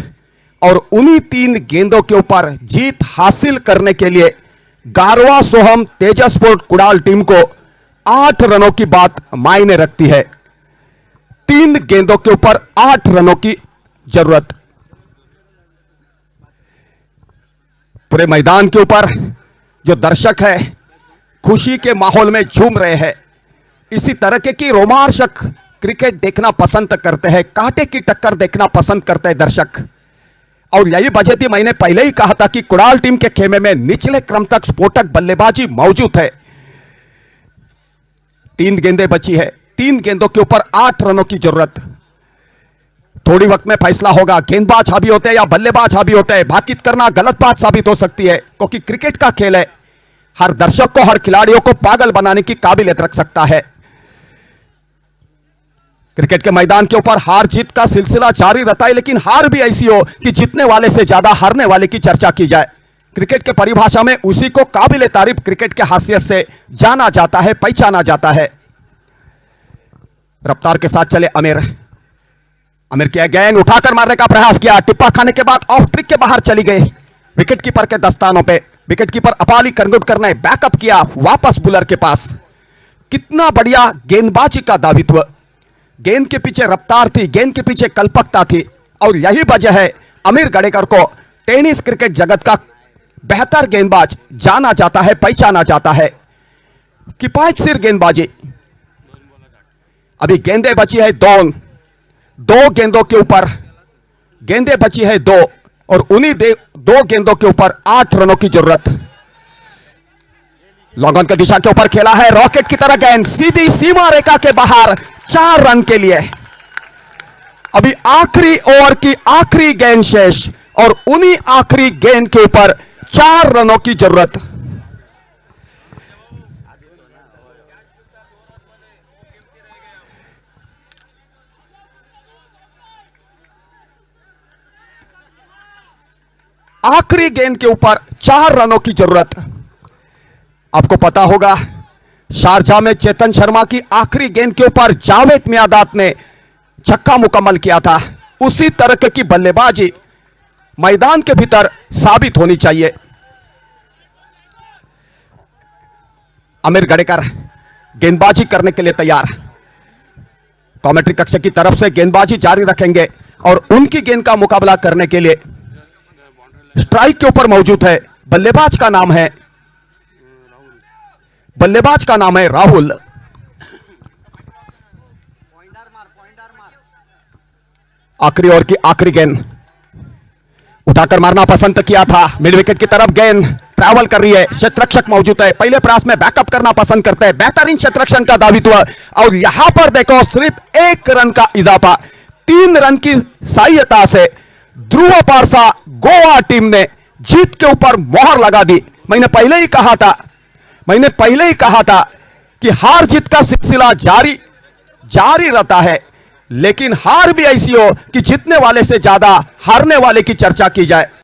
और उन्हीं 3 गेंदों के ऊपर जीत हासिल करने के लिए गारवा सोहम तेजस स्पोर्ट कुडाल टीम को 8 रनों की बात मायने रखती है। 3 गेंदों के ऊपर 8 रनों की जरूरत। पूरे मैदान के ऊपर जो दर्शक है खुशी के माहौल में झूम रहे हैं। इसी तरह की रोमांचक क्रिकेट देखना पसंद करते हैं, कांटे की टक्कर देखना पसंद करते हैं दर्शक। और यही वजह थी, मैंने पहले ही कहा था कि कुडाल टीम के खेमे में निचले क्रम तक स्फोटक बल्लेबाजी मौजूद है। 3 गेंदें बची है, 3 गेंदों के ऊपर 8 रनों की जरूरत। थोड़ी वक्त में फैसला होगा, गेंदबाज हावी होते हैं या बल्लेबाज हावी होते हैं। भाकित करना गलत बात साबित हो सकती है, क्योंकि क्रिकेट का खेल है, हर दर्शक को, हर खिलाड़ियों को पागल बनाने की काबिलियत रख सकता है। क्रिकेट के मैदान के ऊपर हार जीत का सिलसिला जारी रहता है, लेकिन हार भी ऐसी हो कि जीतने वाले से ज्यादा हारने वाले की चर्चा की जाए। क्रिकेट के परिभाषा में उसी को काबिल तारीफ क्रिकेट के हासियत से जाना जाता है, पहचाना जाता है। रफ्तार के साथ चले आमिर की गेंद उठाकर मारने का प्रयास किया, टिप्पा खाने के बाद ऑफ ट्रिक के बाहर चली गई। विकेट कीपर के दस्तानों पे विकेट कीपर अपाली करगुटकर ने बैकअप किया वापस बुलर के पास। कितना बढ़िया गेंदबाजी का दावित्व। गेंद के पीछे रफ्तार थी, गेंद के पीछे कल्पकता थी, और यही वजह है आमिर गडेकर को टेनिस क्रिकेट जगत का बेहतर गेंदबाज जाना जाता है, पहचाना जाता है। किफायतशीर गेंदबाजी। अभी गेंदें बची है 2 गेंदों के ऊपर गेंदें बची है 2 और उन्हीं 2 गेंदों के ऊपर 8 रनों की जरूरत। लॉन्ग ऑन की दिशा के ऊपर खेला है, रॉकेट की तरह गेंद सीधी सीमा रेखा के बाहर 4 रन के लिए। अभी आखिरी ओवर की आखिरी गेंद शेष और उन्हीं आखिरी गेंद के ऊपर 4 रनों की जरूरत। आखिरी गेंद के ऊपर 4 रनों की जरूरत। आपको पता होगा शारजाह में चेतन शर्मा की आखिरी गेंद के ऊपर जावेद मियादाद ने छक्का मुकम्मल किया था। उसी तरह की बल्लेबाजी मैदान के भीतर साबित होनी चाहिए। आमिर गडेकर गेंदबाजी करने के लिए तैयार। कमेंट्री कक्ष की तरफ से गेंदबाजी जारी रखेंगे और उनकी गेंद का मुकाबला करने के लिए स्ट्राइक के ऊपर मौजूद है। बल्लेबाज का नाम है राहुल। आखिरी ओवर की आखिरी गेंद उठाकर मारना पसंद किया था। मिड विकेट की तरफ गेंद ट्रैवल कर रही है, क्षेत्ररक्षक मौजूद है। पहले प्रयास में बैकअप करना पसंद करते हैं, बेहतरीन क्षेत्ररक्षण का दावित्व। और यहां पर देखो सिर्फ 1 रन का इजाफा। 3 रन की सहायता से ध्रुव पारसा गोवा टीम ने जीत के ऊपर मोहर लगा दी। मैंने पहले ही कहा था कि हार जीत का सिलसिला जारी रहता है, लेकिन हार भी ऐसी हो कि जीतने वाले से ज्यादा हारने वाले की चर्चा की जाए।